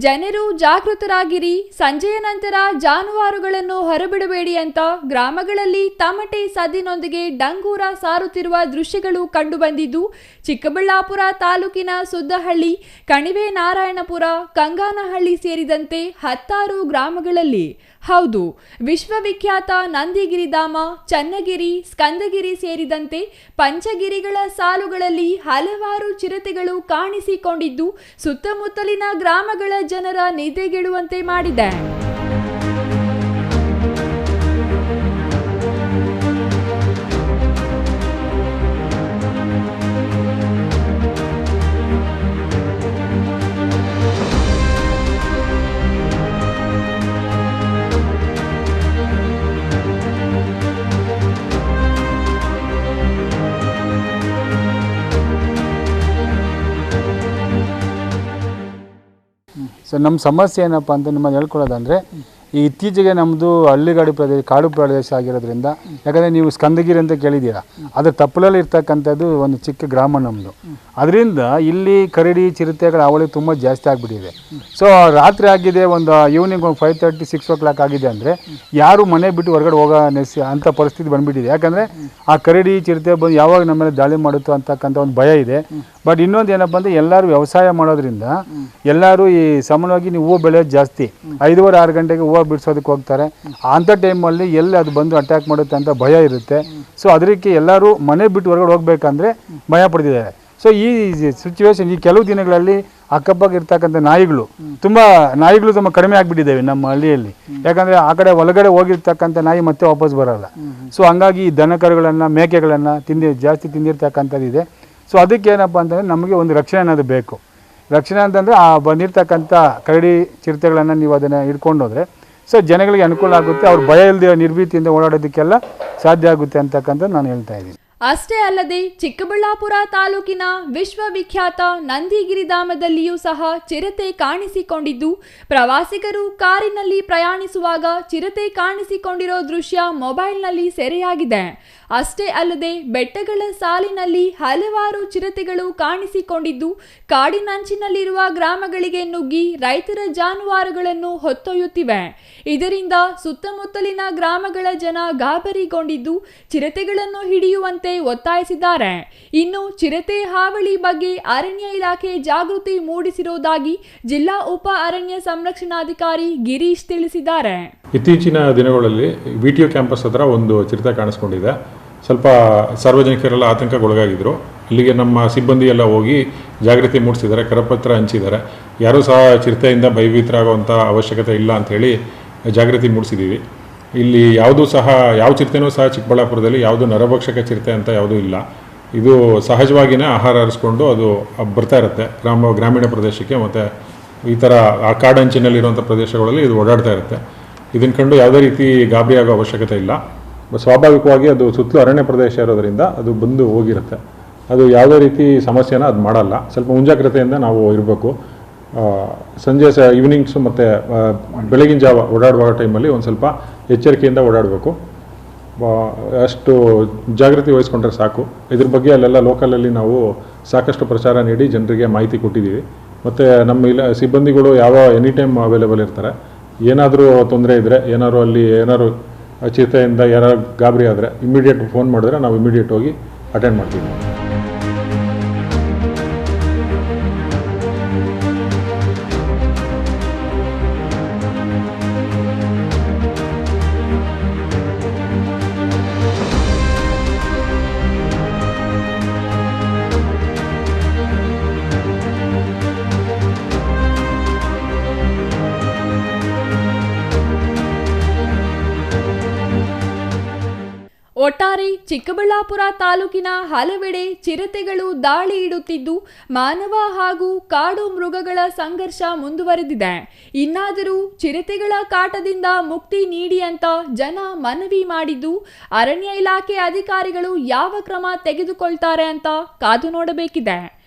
ಜನರು ಜಾಗೃತರಾಗಿರಿ. ಸಂಜೆಯ ನಂತರ ಜಾನುವಾರುಗಳನ್ನು ಹೊರಬಿಡಬೇಡಿ ಅಂತ ಗ್ರಾಮಗಳಲ್ಲಿ ತಮಟೆ ಸದ್ದಿನೊಂದಿಗೆ ಡಂಗೂರ ಸಾರುತ್ತಿರುವ ದೃಶ್ಯಗಳು ಕಂಡುಬಂದಿದ್ದು ಚಿಕ್ಕಬಳ್ಳಾಪುರ ತಾಲೂಕಿನ ಸುದ್ದಹಳ್ಳಿ, ಕಣಿವೆ ನಾರಾಯಣಪುರ, ಕಂಗಾನಹಳ್ಳಿ ಸೇರಿದಂತೆ 10 ಗ್ರಾಮಗಳಲ್ಲಿ. ಹೌದು, ವಿಶ್ವವಿಖ್ಯಾತ ನಂದಿಗಿರಿಧಾಮ, ಚನ್ನಗಿರಿ, ಸ್ಕಂದಗಿರಿ ಸೇರಿದಂತೆ ಪಂಚಗಿರಿಗಳ ಸಾಲುಗಳಲ್ಲಿ ಹಲವಾರು ಚಿರತೆಗಳು ಕಾಣಿಸಿಕೊಂಡಿದ್ದು ಸುತ್ತಮುತ್ತಲಿನ ಗ್ರಾಮಗಳ ಜನರ ನಿದ್ದೆಗೆಡುವಂತೆ ಮಾಡಿದೆ. ಸೊ ನಮ್ಮ ಸಮಸ್ಯೆ ಏನಪ್ಪ ಅಂತ ನಿಮ್ಮನ್ನು ಹೇಳ್ಕೊಳ್ಳೋದಂದರೆ, ಈ ಇತ್ತೀಚೆಗೆ ನಮ್ಮದು ಹಳ್ಳಿಗಾಡು ಪ್ರದೇಶ, ಕಾಡು ಪ್ರದೇಶ ಆಗಿರೋದ್ರಿಂದ, ಯಾಕಂದರೆ ನೀವು ಸ್ಕಂದಗಿರಿ ಅಂತ ಕೇಳಿದ್ದೀರಾ, ಅದರ ತಪ್ಪಲಲ್ಲಿ ಇರ್ತಕ್ಕಂಥದ್ದು ಒಂದು ಚಿಕ್ಕ ಗ್ರಾಮ ನಮ್ಮದು. ಅದರಿಂದ ಇಲ್ಲಿ ಕರಡಿ, ಚಿರತೆಗಳ ಹಾವಳಿ ತುಂಬ ಜಾಸ್ತಿ ಆಗಿಬಿಟ್ಟಿದೆ. ಸೊ ರಾತ್ರಿ ಆಗಿದೆ, ಒಂದು ಈವ್ನಿಂಗ್ ಒಂದು 5:30, 6 o'clock ಆಗಿದೆ ಅಂದರೆ ಯಾರು ಮನೆ ಬಿಟ್ಟು ಹೊರಗಡೆ ಹೋಗೋ ಅಂಥ ಪರಿಸ್ಥಿತಿ ಬಂದುಬಿಟ್ಟಿದೆ. ಯಾಕಂದರೆ ಆ ಕರಡಿ, ಚಿರತೆ ಬಂದು ಯಾವಾಗ ನಮ್ಮ ಮೇಲೆ ದಾಳಿ ಮಾಡುತ್ತೋ ಅಂತಕ್ಕಂಥ ಒಂದು ಭಯ ಇದೆ. ಬಟ್ ಇನ್ನೊಂದು ಏನಪ್ಪ ಅಂದರೆ, ಎಲ್ಲರೂ ವ್ಯವಸಾಯ ಮಾಡೋದ್ರಿಂದ ಎಲ್ಲರೂ ಈ ಸಾಮಾನ್ಯವಾಗಿ ನೀವು ಹೂವು ಬೆಳೆಯೋದು ಜಾಸ್ತಿ, 5:30-6 ಗಂಟೆಗೆ ಹೂವು ಬಿಡಿಸೋದಕ್ಕೆ ಹೋಗ್ತಾರೆ. ಅಂಥ ಟೈಮಲ್ಲಿ ಎಲ್ಲಿ ಅದು ಬಂದು ಅಟ್ಯಾಕ್ ಮಾಡುತ್ತೆ ಅಂತ ಭಯ ಇರುತ್ತೆ. ಸೊ ಅದಕ್ಕೆ ಎಲ್ಲರೂ ಮನೆ ಬಿಟ್ಟು ಹೊರಗಡೆ ಹೋಗ್ಬೇಕಂದ್ರೆ ಭಯ ಪಡ್ತಿದ್ದಾರೆ. ಸೊ ಈ ಸಿಚುವೇಶನ್, ಈ ಕೆಲವು ದಿನಗಳಲ್ಲಿ ಅಕ್ಕಪಕ್ಕ ಇರ್ತಕ್ಕಂಥ ನಾಯಿಗಳು ತುಂಬ ಕಡಿಮೆ ಆಗಿಬಿಟ್ಟಿದ್ದಾವೆ ನಮ್ಮ ಹಳ್ಳಿಯಲ್ಲಿ. ಯಾಕಂದರೆ ಆ ಕಡೆ ಒಳಗಡೆ ಹೋಗಿರ್ತಕ್ಕಂಥ ನಾಯಿ ಮತ್ತೆ ವಾಪಸ್ ಬರೋಲ್ಲ. ಸೊ ಹಂಗಾಗಿ ಈ ದನ ಕರುಗಳನ್ನು, ಮೇಕೆಗಳನ್ನು ಜಾಸ್ತಿ ತಿಂದಿರ್ತಕ್ಕಂಥದ್ದಿದೆ. ಸೊ ಅದಕ್ಕೆ ಏನಪ್ಪ ಅಂತಂದರೆ, ನಮಗೆ ಒಂದು ರಕ್ಷಣೆ ಅನ್ನೋದು ಬೇಕು. ರಕ್ಷಣೆ ಅಂತಂದರೆ ಆ ಬಂದಿರ್ತಕ್ಕಂಥ ಕರಡಿ, ಚಿರತೆಗಳನ್ನು ನೀವು ಅದನ್ನು ಹಿಡ್ಕೊಂಡೋದ್ರೆ ಸೊ ಜನಗಳಿಗೆ ಅನುಕೂಲ ಆಗುತ್ತೆ. ಅವ್ರು ಭಯ ಇಲ್ಲದೆ ನಿರ್ಭೀತಿಯಿಂದ ಓಡಾಡೋದಕ್ಕೆಲ್ಲ ಸಾಧ್ಯ ಆಗುತ್ತೆ ಅಂತಕ್ಕಂಥದ್ದು ನಾನು ಹೇಳ್ತಾ ಇದ್ದೀನಿ. ಅಷ್ಟೇ ಅಲ್ಲದೆ ಚಿಕ್ಕಬಳ್ಳಾಪುರ ತಾಲೂಕಿನ ವಿಶ್ವವಿಖ್ಯಾತ ನಂದಿಗಿರಿಧಾಮದಲ್ಲಿಯೂ ಸಹ ಚಿರತೆ ಕಾಣಿಸಿಕೊಂಡಿದ್ದು, ಪ್ರವಾಸಿಗರು ಕಾರಿನಲ್ಲಿ ಪ್ರಯಾಣಿಸುವಾಗ ಚಿರತೆ ಕಾಣಿಸಿಕೊಂಡಿರೋ ದೃಶ್ಯ ಮೊಬೈಲ್ನಲ್ಲಿ ಸೆರೆಯಾಗಿದೆ. ಅಷ್ಟೇ ಅಲ್ಲದೆ ಬೆಟ್ಟಗಳ ಸಾಲಿನಲ್ಲಿ ಹಲವಾರು ಚಿರತೆಗಳು ಕಾಣಿಸಿಕೊಂಡಿದ್ದು ಕಾಡಿನಂಚಿನಲ್ಲಿರುವ ಗ್ರಾಮಗಳಿಗೆ ನುಗ್ಗಿ ರೈತರ ಜಾನುವಾರುಗಳನ್ನು ಹೊತ್ತೊಯ್ಯುತ್ತಿವೆ. ಇದರಿಂದ ಸುತ್ತಮುತ್ತಲಿನ ಗ್ರಾಮಗಳ ಜನ ಗಾಬರಿಗೊಂಡಿದ್ದು ಚಿರತೆಗಳನ್ನು ಹಿಡಿಯುವಂತೆ ಒತ್ತಾಯಿಸಿದ್ದಾರೆ. ಇನ್ನು ಚಿರತೆ ಹಾವಳಿ ಬಗ್ಗೆ ಅರಣ್ಯ ಇಲಾಖೆ ಜಾಗೃತಿ ಮೂಡಿಸಿರುವುದಾಗಿ ಜಿಲ್ಲಾ ಉಪ ಅರಣ್ಯ ಸಂರಕ್ಷಣಾಧಿಕಾರಿ ಗಿರೀಶ್ ತಿಳಿಸಿದ್ದಾರೆ. ಇತ್ತೀಚಿನ ದಿನಗಳಲ್ಲಿ ವಿಟಿಯು ಕ್ಯಾಂಪಸ್ ಹತ್ರ ಒಂದು ಚಿರತೆ ಕಾಣಿಸ್ಕೊಂಡಿದೆ. ಸ್ವಲ್ಪ ಸಾರ್ವಜನಿಕರೆಲ್ಲ ಆತಂಕಗೊಳಗಾಗಿದ್ದರು. ಅಲ್ಲಿಗೆ ನಮ್ಮ ಸಿಬ್ಬಂದಿ ಎಲ್ಲ ಹೋಗಿ ಜಾಗೃತಿ ಮೂಡಿಸಿದ್ದಾರೆ, ಕರಪತ್ರ ಹಂಚಿದ್ದಾರೆ. ಯಾರೂ ಸಹ ಚಿರತೆಯಿಂದ ಭಯಭೀತರಾಗುವಂಥ ಅವಶ್ಯಕತೆ ಇಲ್ಲ ಅಂಥೇಳಿ ಜಾಗೃತಿ ಮೂಡಿಸಿದ್ದೀವಿ. ಇಲ್ಲಿ ಯಾವುದೂ ಸಹ ಯಾವ ಚಿರತೆನೂ ಸಹ ಚಿಕ್ಕಬಳ್ಳಾಪುರದಲ್ಲಿ ಯಾವುದು ನರಭಕ್ಷಕ ಚಿರತೆ ಅಂತ ಯಾವುದೂ ಇಲ್ಲ. ಇದು ಸಹಜವಾಗಿಯೇ ಆಹಾರ ಅರಿಸ್ಕೊಂಡು ಅದು ಬರ್ತಾ ಇರುತ್ತೆ ಗ್ರಾಮೀಣ ಪ್ರದೇಶಕ್ಕೆ, ಮತ್ತು ಈ ಥರ ಆ ಕಾಡಂಚಿನಲ್ಲಿರುವಂಥ ಪ್ರದೇಶಗಳಲ್ಲಿ ಇದು ಓಡಾಡ್ತಾ ಇರುತ್ತೆ. ಇದನ್ನು ಕಂಡು ಯಾವುದೇ ರೀತಿ ಗಾಬರಿ ಆಗೋ ಅವಶ್ಯಕತೆ ಇಲ್ಲ. ಸ್ವಾಭಾವಿಕವಾಗಿ ಅದು ಸುತ್ತಲೂ ಅರಣ್ಯ ಪ್ರದೇಶ ಇರೋದರಿಂದ ಅದು ಬಂದು ಹೋಗಿರುತ್ತೆ. ಅದು ಯಾವುದೇ ರೀತಿ ಸಮಸ್ಯೆನ ಅದು ಮಾಡಲ್ಲ. ಸ್ವಲ್ಪ ಮುಂಜಾಗ್ರತೆಯಿಂದ ನಾವು ಇರಬೇಕು. ಸಂಜೆ ಈವ್ನಿಂಗ್ಸು ಮತ್ತು ಬೆಳಗಿನ ಜಾವ ಓಡಾಡುವ ಟೈಮಲ್ಲಿ ಒಂದು ಸ್ವಲ್ಪ ಎಚ್ಚರಿಕೆಯಿಂದ ಓಡಾಡಬೇಕು. ಅಷ್ಟು ಜಾಗೃತಿ ವಹಿಸ್ಕೊಂಡ್ರೆ ಸಾಕು. ಇದ್ರ ಬಗ್ಗೆ ಅಲ್ಲೆಲ್ಲ ಲೋಕಲಲ್ಲಿ ನಾವು ಸಾಕಷ್ಟು ಪ್ರಚಾರ ನೀಡಿ ಜನರಿಗೆ ಮಾಹಿತಿ ಕೊಟ್ಟಿದ್ದೀವಿ. ಮತ್ತು ನಮ್ಮ ಸಿಬ್ಬಂದಿಗಳು ಎನಿ ಟೈಮ್ ಅವೈಲೇಬಲ್ ಇರ್ತಾರೆ. ಏನಾದರೂ ತೊಂದರೆ ಇದ್ದರೆ, ಏನಾದ್ರು ಚಿತೆಯಿಂದ ಯಾರು ಗಾಬರಿ ಆದರೆ ಇಮಿಡಿಯೇಟ್ ಫೋನ್ ಮಾಡಿದ್ರೆ ನಾವು ಇಮಿಡಿಯೇಟ್ ಹೋಗಿ ಅಟೆಂಡ್ ಮಾಡ್ತೀವಿ. ಒಟ್ಟಾರೆ ಚಿಕ್ಕಬಳ್ಳಾಪುರ ತಾಲೂಕಿನ ಹಲವೆಡೆ ಚಿರತೆಗಳು ದಾಳಿ ಇಡುತ್ತಿದ್ದು ಮಾನವ ಹಾಗೂ ಕಾಡು ಮೃಗಗಳ ಸಂಘರ್ಷ ಮುಂದುವರೆದಿದೆ. ಇನ್ನಾದರೂ ಚಿರತೆಗಳ ಕಾಟದಿಂದ ಮುಕ್ತಿ ನೀಡಿ ಅಂತ ಜನ ಮನವಿ ಮಾಡಿದ್ದು, ಅರಣ್ಯ ಇಲಾಖೆ ಅಧಿಕಾರಿಗಳು ಯಾವ ಕ್ರಮ ತೆಗೆದುಕೊಳ್ತಾರೆ ಅಂತ ಕಾದು ನೋಡಬೇಕಿದೆ.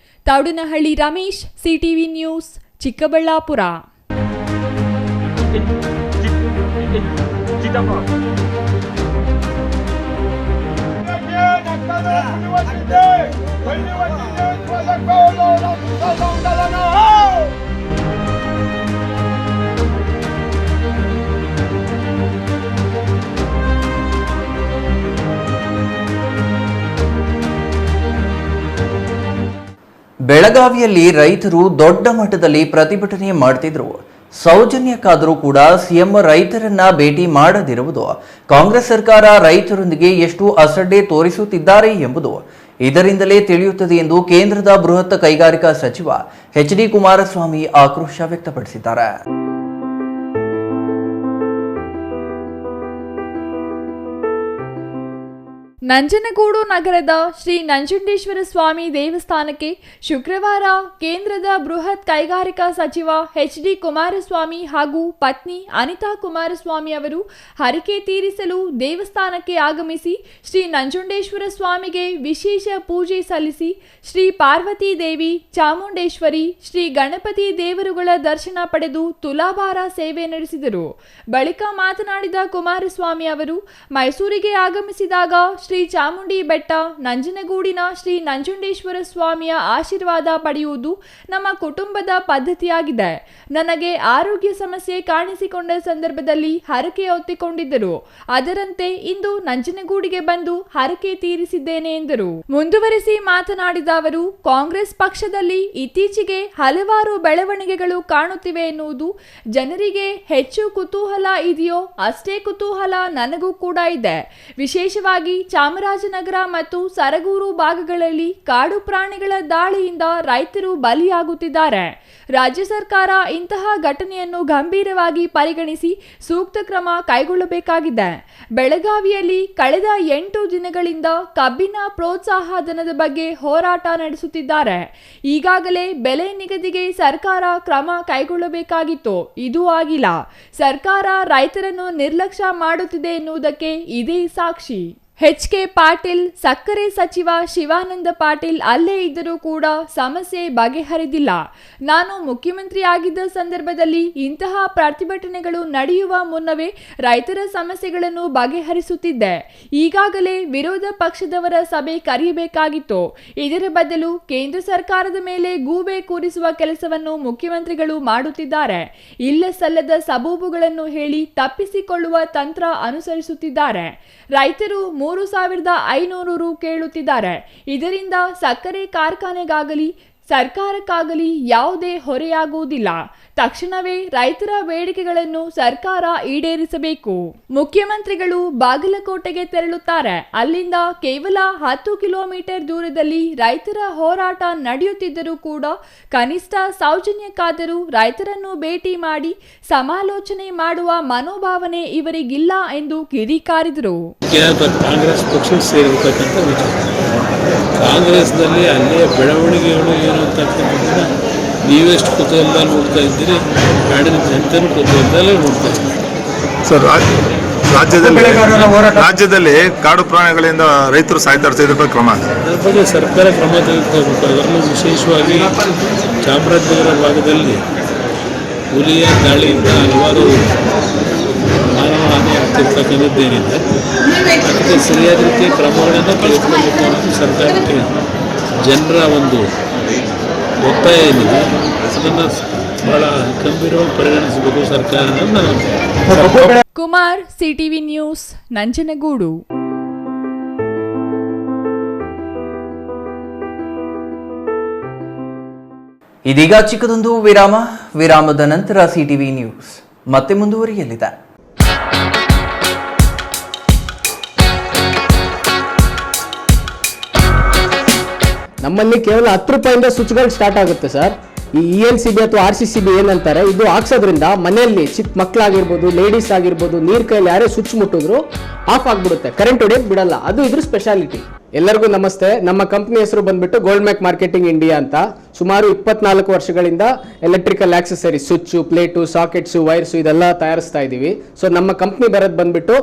Thoudanahalli Ramesh, CTV news, Chikkaballapur. ಬೆಳಗಾವಿಯಲ್ಲಿ ರೈತರು ದೊಡ್ಡ ಮಟ್ಟದಲ್ಲಿ ಪ್ರತಿಭಟನೆ ಮಾಡ್ತಿದ್ರು. ಸೌಜನ್ಯಕ್ಕಾದರೂ ಕೂಡ ಸಿಎಂ ರೈತರನ್ನ ಭೇಟಿ ಮಾಡದಿರುವುದು ಕಾಂಗ್ರೆಸ್ ಸರ್ಕಾರ ರೈತರೊಂದಿಗೆ ಎಷ್ಟು ಅಸಡ್ಡೆ ತೋರಿಸುತ್ತಿದ್ದಾರೆ ಎಂಬುದು ಇದರಿಂದಲೇ ತಿಳಿಯುತ್ತದೆ ಎಂದು ಕೇಂದ್ರದ ಬೃಹತ್ ಕೈಗಾರಿಕಾ ಸಚಿವ ಎಚ್.ಡಿ. ಕುಮಾರಸ್ವಾಮಿ ಆಕ್ರೋಶ ವ್ಯಕ್ತಪಡಿಸಿದ್ದಾರೆ. ನಂಜನಗೂಡು ನಗರದ ಶ್ರೀ ನಂಜುಂಡೇಶ್ವರ ಸ್ವಾಮಿ ದೇವಸ್ಥಾನಕ್ಕೆ ಶುಕ್ರವಾರ ಕೇಂದ್ರದ ಬೃಹತ್ ಕೈಗಾರಿಕಾ ಸಚಿವ ಎಚ್.ಡಿ. ಕುಮಾರಸ್ವಾಮಿ ಹಾಗೂ ಪತ್ನಿ ಅನಿತಾ ಕುಮಾರಸ್ವಾಮಿ ಅವರು ಹರಕೆ ತೀರಿಸಲು ದೇವಸ್ಥಾನಕ್ಕೆ ಆಗಮಿಸಿ ಶ್ರೀ ನಂಜುಂಡೇಶ್ವರ ಸ್ವಾಮಿಗೆ ವಿಶೇಷ ಪೂಜೆ ಸಲ್ಲಿಸಿ ಶ್ರೀ ಪಾರ್ವತಿ ದೇವಿ, ಚಾಮುಂಡೇಶ್ವರಿ, ಶ್ರೀ ಗಣಪತಿ ದೇವರುಗಳ ದರ್ಶನ ಪಡೆದು ತುಲಾಭಾರ ಸೇವೆ ನಡೆಸಿದರು. ಬಳಿಕ ಮಾತನಾಡಿದ ಕುಮಾರಸ್ವಾಮಿ ಅವರು, ಮೈಸೂರಿಗೆ ಆಗಮಿಸಿದಾಗ ಶ್ರೀ ಚಾಮುಂಡಿ ಬೆಟ್ಟ, ನಂಜನಗೂಡಿನ ಶ್ರೀ ನಂಜುಂಡೇಶ್ವರ ಸ್ವಾಮಿಯ ಆಶೀರ್ವಾದ ಪಡೆಯುವುದು ನಮ್ಮ ಕುಟುಂಬದ ಪದ್ಧತಿಯಾಗಿದೆ. ನನಗೆ ಆರೋಗ್ಯ ಸಮಸ್ಯೆ ಕಾಣಿಸಿಕೊಂಡ ಸಂದರ್ಭದಲ್ಲಿ ಹರಕೆ ಹೊತ್ತಿಕೊಂಡಿದ್ದರು. ಅದರಂತೆ ಇಂದು ನಂಜನಗೂಡಿಗೆ ಬಂದು ಹರಕೆ ತೀರಿಸಿದ್ದೇನೆ ಎಂದರು. ಮುಂದುವರೆಸಿ ಮಾತನಾಡಿದ ಅವರು, ಕಾಂಗ್ರೆಸ್ ಪಕ್ಷದಲ್ಲಿ ಇತ್ತೀಚೆಗೆ ಹಲವಾರು ಬೆಳವಣಿಗೆಗಳು ಕಾಣುತ್ತಿವೆ ಎನ್ನುವುದು ಜನರಿಗೆ ಹೆಚ್ಚು ಕುತೂಹಲ ಇದೆಯೋ ಅಷ್ಟೇ ಕುತೂಹಲ ನನಗೂ ಕೂಡ ಇದೆ. ವಿಶೇಷವಾಗಿ ಚಾಮರಾಜನಗರ ಮತ್ತು ಸರಗೂರು ಭಾಗಗಳಲ್ಲಿ ಕಾಡು ಪ್ರಾಣಿಗಳ ದಾಳಿಯಿಂದ ರೈತರು ಬಲಿಯಾಗುತ್ತಿದ್ದಾರೆ. ರಾಜ್ಯ ಸರ್ಕಾರ ಇಂತಹ ಘಟನೆಯನ್ನು ಗಂಭೀರವಾಗಿ ಪರಿಗಣಿಸಿ ಸೂಕ್ತ ಕ್ರಮ ಕೈಗೊಳ್ಳಬೇಕಾಗಿದೆ. ಬೆಳಗಾವಿಯಲ್ಲಿ ಕಳೆದ 8 ದಿನಗಳಿಂದ ಕಬ್ಬಿನ ಪ್ರೋತ್ಸಾಹಧನದ ಬಗ್ಗೆ ಹೋರಾಟ ನಡೆಸುತ್ತಿದ್ದಾರೆ. ಈಗಾಗಲೇ ಬೆಲೆ ನಿಗದಿಗೆ ಸರ್ಕಾರ ಕ್ರಮ ಕೈಗೊಳ್ಳಬೇಕಾಗಿತ್ತು, ಇದು ಆಗಿಲ್ಲ. ಸರ್ಕಾರ ರೈತರನ್ನು ನಿರ್ಲಕ್ಷ್ಯ ಮಾಡುತ್ತಿದೆ ಎನ್ನುವುದಕ್ಕೆ ಇದೇ ಸಾಕ್ಷಿ. ಎಚ್.ಕೆ. ಪಾಟೀಲ್, ಸಕ್ಕರೆ ಸಚಿವ ಶಿವಾನಂದ ಪಾಟೀಲ್ ಅಲ್ಲೇ ಇದ್ದರೂ ಕೂಡ ಸಮಸ್ಯೆ ಬಗೆಹರಿದಿಲ್ಲ. ನಾನು ಮುಖ್ಯಮಂತ್ರಿ ಆಗಿದ್ದ ಸಂದರ್ಭದಲ್ಲಿ ಇಂತಹ ಪ್ರತಿಭಟನೆಗಳು ನಡೆಯುವ ಮುನ್ನವೇ ರೈತರ ಸಮಸ್ಯೆಗಳನ್ನು ಬಗೆಹರಿಸುತ್ತಿದ್ದೆ. ಈಗಾಗಲೇ ವಿರೋಧ ಪಕ್ಷದವರ ಸಭೆ ಕರೆಯಬೇಕಾಗಿತ್ತು. ಇದರ ಬದಲು ಕೇಂದ್ರ ಸರ್ಕಾರದ ಮೇಲೆ ಗೂಬೆ ಕೂರಿಸುವ ಕೆಲಸವನ್ನು ಮುಖ್ಯಮಂತ್ರಿಗಳು ಮಾಡುತ್ತಿದ್ದಾರೆ. ಇಲ್ಲ ಸಲ್ಲದ ಸಬೂಬುಗಳನ್ನು ಹೇಳಿ ತಪ್ಪಿಸಿಕೊಳ್ಳುವ ತಂತ್ರ ಅನುಸರಿಸುತ್ತಿದ್ದಾರೆ. ರೈತರು 3,500 ರು ಕೇಳುತ್ತಿದ್ದಾರೆ. ಇದರಿಂದ ಸಕ್ಕರೆ ಕಾರ್ಖಾನೆಗಾಗಲಿ ಸರ್ಕಾರಕ್ಕಾಗಲಿ ಯಾವುದೇ ಹೊರೆಯಾಗುವುದಿಲ್ಲ. ತಕ್ಷಣವೇ ರೈತರ ಬೇಡಿಕೆಗಳನ್ನು ಸರ್ಕಾರ ಈಡೇರಿಸಬೇಕು. ಮುಖ್ಯಮಂತ್ರಿಗಳು ಬಾಗಲಕೋಟೆಗೆ ತೆರಳುತ್ತಾರೆ. ಅಲ್ಲಿಂದ ಕೇವಲ 10 ಕಿಲೋಮೀಟರ್ ದೂರದಲ್ಲಿ ರೈತರ ಹೋರಾಟ ನಡೆಯುತ್ತಿದ್ದರೂ ಕೂಡ ಕನಿಷ್ಠ ಸೌಜನ್ಯಕ್ಕಾದರೂ ರೈತರನ್ನು ಭೇಟಿ ಮಾಡಿ ಸಮಾಲೋಚನೆ ಮಾಡುವ ಮನೋಭಾವನೆ ಇವರಿಗಿಲ್ಲ ಎಂದು ಕಿಡಿಕಾರಿದರು. ಕಾಂಗ್ರೆಸ್ ಪಕ್ಷ ಸೇರಿರ್ತಕ್ಕಂಥ ವಿಚಾರ, ಕಾಂಗ್ರೆಸ್ನಲ್ಲಿ ಅಲ್ಲಿಯ ಬೆಳವಣಿಗೆಗಳು ಏನು ಅಂತಕ್ಕಂಥದ್ದನ್ನ ನೀವೆಷ್ಟು ಕುತೂಹಲದಲ್ಲಿ ನೋಡ್ತಾ ಇದ್ದೀರಿ, ನಾಡಿನ ಜನತೆನೂ ಕುತೂಹಲದಲ್ಲೇ ನೋಡ್ತಾ ಇದ್ದೀರಿ. ಸರ್, ರಾಜ್ಯದಲ್ಲಿ ಕಾಡು ಪ್ರಾಣಿಗಳಿಂದ ರೈತರು ಸಾಯ್ತಾ ಇರ್ತಾರೆ, ಕ್ರಮ ಅದರ ಬಗ್ಗೆ ಸರ್ಕಾರ ಕ್ರಮ ತೆಗೆದುಕೊಳ್ಬೇಕು. ಅದರಲ್ಲೂ ವಿಶೇಷವಾಗಿ ಚಾಮರಾಜನಗರ ಭಾಗದಲ್ಲಿ ಹುಲಿಯ ದಾಳಿಯಿಂದ ಹಲವಾರು ಮಾನವ ಹಾನಿ ಆಗ್ತಿರ್ತಕ್ಕಂಥದ್ದೇನಿದೆ. ಅದಕ್ಕೆ ಸರಿಯಾದ ರೀತಿಯ ಕ್ರಮಗಳನ್ನು ತೆಗೆದುಕೊಳ್ಳಬೇಕು ಅನ್ನೋದು ಸರ್ಕಾರಕ್ಕೆ ಜನರ ಒಂದು ಒತ್ತಾಯ ಏನಿದೆ ಅದನ್ನು ಭಾಳ ಗಂಭೀರವಾಗಿ ಪರಿಗಣಿಸಬೇಕು ಸರ್ಕಾರ ಅನ್ನೋದು ನಾನು ಕುಮಾರ್, ಸಿಟಿವಿ ನ್ಯೂಸ್, ನಂಜನಗೂಡು. ಇದೀಗ ಚಿಕ್ಕದೊಂದು ವಿರಾಮದ ನಂತರ ಸಿಟಿವಿ ನ್ಯೂಸ್ ಮತ್ತೆ ಮುಂದುವರಿಯಲಿದೆ. ನಮ್ಮಲ್ಲಿ ಕೇವಲ 10 ರೂಪಾಯಿಂದ ಸ್ವಿಚ್ಗಳು ಸ್ಟಾರ್ಟ್ ಆಗುತ್ತೆ ಸರ್. ಈ ELCB ಅಥವಾ RCCB ಏನಂತಾರೆ, ಇದು ಹಾಕ್ಸೋದ್ರಿಂದ ಮನೆಯಲ್ಲಿ ಚಿಕ್ಕ ಮಕ್ಕಳಾಗಿರ್ಬೋದು, ಲೇಡೀಸ್ ಆಗಿರ್ಬೋದು, ನೀರ್ ಕೈಯಲ್ಲಿ ಯಾರೇ ಸ್ವಿಚ್ ಮುಟ್ಟಿದ್ರು ಆಫ್ ಆಗ್ಬಿಡುತ್ತೆ, ಕರೆಂಟ್ ಹೊಡೆಯಕ್ಕೆ ಬಿಡಲ್ಲ. ಅದು ಇದ್ರ ಸ್ಪೆಷಾಲಿಟಿ. ಎಲ್ಲರಿಗೂ ನಮಸ್ತೆ. ನಮ್ಮ ಕಂಪ್ನಿ ಹೆಸರು ಬಂದ್ಬಿಟ್ಟು ಗೋಲ್ಡ್ ಮ್ಯಾಕ್ ಮಾರ್ಕೆಟಿಂಗ್ ಇಂಡಿಯಾ ಅಂತ. ಸುಮಾರು 24 ವರ್ಷಗಳಿಂದ electrical accessories, switch, plate, sockets, wires ಇದೆಲ್ಲ ತಯಾರಿಸ್ತಾ ಇದ್ದೀವಿ. ಸೊ ನಮ್ಮ ಕಂಪ್ನಿ ಬರೋದು ಬಂದ್ಬಿಟ್ಟು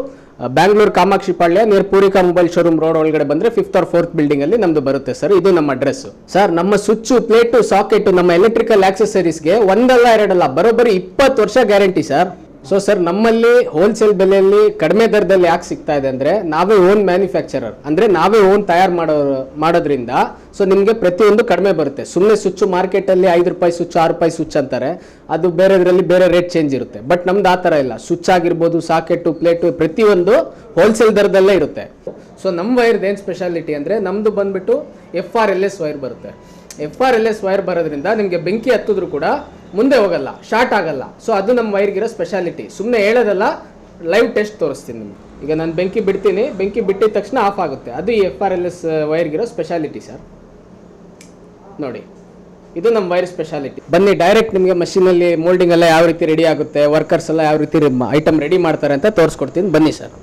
Bangalore Kamakshi Palya near Poorvika mobile showroom road ಒಳಗಡೆ ಬಂದ್ರೆ 5th or 4th ಬಿಲ್ಡಿಂಗ್ ಅಲ್ಲಿ ನಮ್ದು ಬರುತ್ತೆ ಸರ್. ಇದು ನಮ್ಮ ಅಡ್ರೆಸ್ ಸರ್. ನಮ್ಮ ಸ್ವಿಚ್, ಪ್ಲೇಟು, ಸಾಕೆಟ್, ನಮ್ಮ ಎಲೆಕ್ಟ್ರಿಕಲ್ ಆಕ್ಸೆಸರೀಸ್ಗೆ ಒಂದಲ್ಲ ಎರಡಲ್ಲ ಬರೋಬ್ಬರಿ 20 ವರ್ಷ ಗ್ಯಾರಂಟಿ ಸರ್. ಸೊ ಸರ್, ನಮ್ಮಲ್ಲಿ ಹೋಲ್ಸೇಲ್ ಬೆಲೆಯಲ್ಲಿ ಕಡಿಮೆ ದರದಲ್ಲಿ ಯಾಕೆ ಸಿಗ್ತಾ ಇದೆ ಅಂದ್ರೆ, ನಾವೇ ಓನ್ ಮ್ಯಾನುಫ್ಯಾಕ್ಚರರ್, ಅಂದ್ರೆ ನಾವೇ ಓನ್ ತಯಾರು ಮಾಡೋದ್ರಿಂದ ಸೊ ನಿಮಗೆ ಪ್ರತಿಯೊಂದು ಕಡಿಮೆ ಬರುತ್ತೆ. ಸುಮ್ಮನೆ ಸ್ವಿಚ್ ಮಾರ್ಕೆಟ್ ಅಲ್ಲಿ 5 ರೂಪಾಯಿ ಸ್ವಿಚ್, 6 ರೂಪಾಯಿ ಸ್ವಿಚ್ ಅಂತಾರೆ, ಅದು ಬೇರೆದ್ರಲ್ಲಿ ಬೇರೆ ರೇಟ್ ಚೇಂಜ್ ಇರುತ್ತೆ. ಬಟ್ ನಮ್ದು ಆ ಥರ ಇಲ್ಲ. ಸ್ವಿಚ್ ಆಗಿರ್ಬೋದು, ಸಾಕೆಟು, ಪ್ಲೇಟು ಪ್ರತಿಯೊಂದು ಹೋಲ್ಸೇಲ್ ದರದಲ್ಲೇ ಇರುತ್ತೆ. ಸೊ ನಮ್ಮ ವೈರ್ದು ಏನು ಸ್ಪೆಷಾಲಿಟಿ ಅಂದರೆ, ನಮ್ಮದು ಬಂದ್ಬಿಟ್ಟು FRLS ವೈರ್ ಬರುತ್ತೆ. FRLS ವೈರ್ ಬರೋದ್ರಿಂದ ನಿಮಗೆ ಬೆಂಕಿ ಹತ್ತಿದ್ರು ಕೂಡ ಮುಂದೆ ಹೋಗಲ್ಲ, ಶಾರ್ಟ್ ಆಗಲ್ಲ. ಸೊ ಅದು ನಮ್ಮ ವೈರ್ಗಿರೋ ಸ್ಪೆಷಾಲಿಟಿ. ಸುಮ್ಮನೆ ಹೇಳೋದಲ್ಲ, ಲೈವ್ ಟೆಸ್ಟ್ ತೋರಿಸ್ತೀನಿ ನಿಮ್ಗೆ. ಈಗ ನಾನು ಬೆಂಕಿ ಬಿಡ್ತೀನಿ, ಬೆಂಕಿ ಬಿಟ್ಟಿದ ತಕ್ಷಣ ಆಫ್ ಆಗುತ್ತೆ. ಅದು ಈ FRLS ವೈರ್ಗಿರೋ ಸ್ಪೆಷಾಲಿಟಿ ಸರ್. ನೋಡಿ, ಇದು ನಮ್ಮ ವೈರ್ ಸ್ಪೆಷಾಲಿಟಿ. ಬನ್ನಿ, ಡೈರೆಕ್ಟ್ ನಿಮಗೆ ಮಷೀನಲ್ಲಿ ಮೋಲ್ಡಿಂಗ್ ಎಲ್ಲ ಯಾವ ರೀತಿ ರೆಡಿ ಆಗುತ್ತೆ, ವರ್ಕರ್ಸ್ ಎಲ್ಲ ಯಾವ ರೀತಿ ಐಟಮ್ ರೆಡಿ ಮಾಡ್ತಾರೆ ಅಂತ ತೋರಿಸ್ಕೊಡ್ತೀನಿ. ಬನ್ನಿ ಸರ್.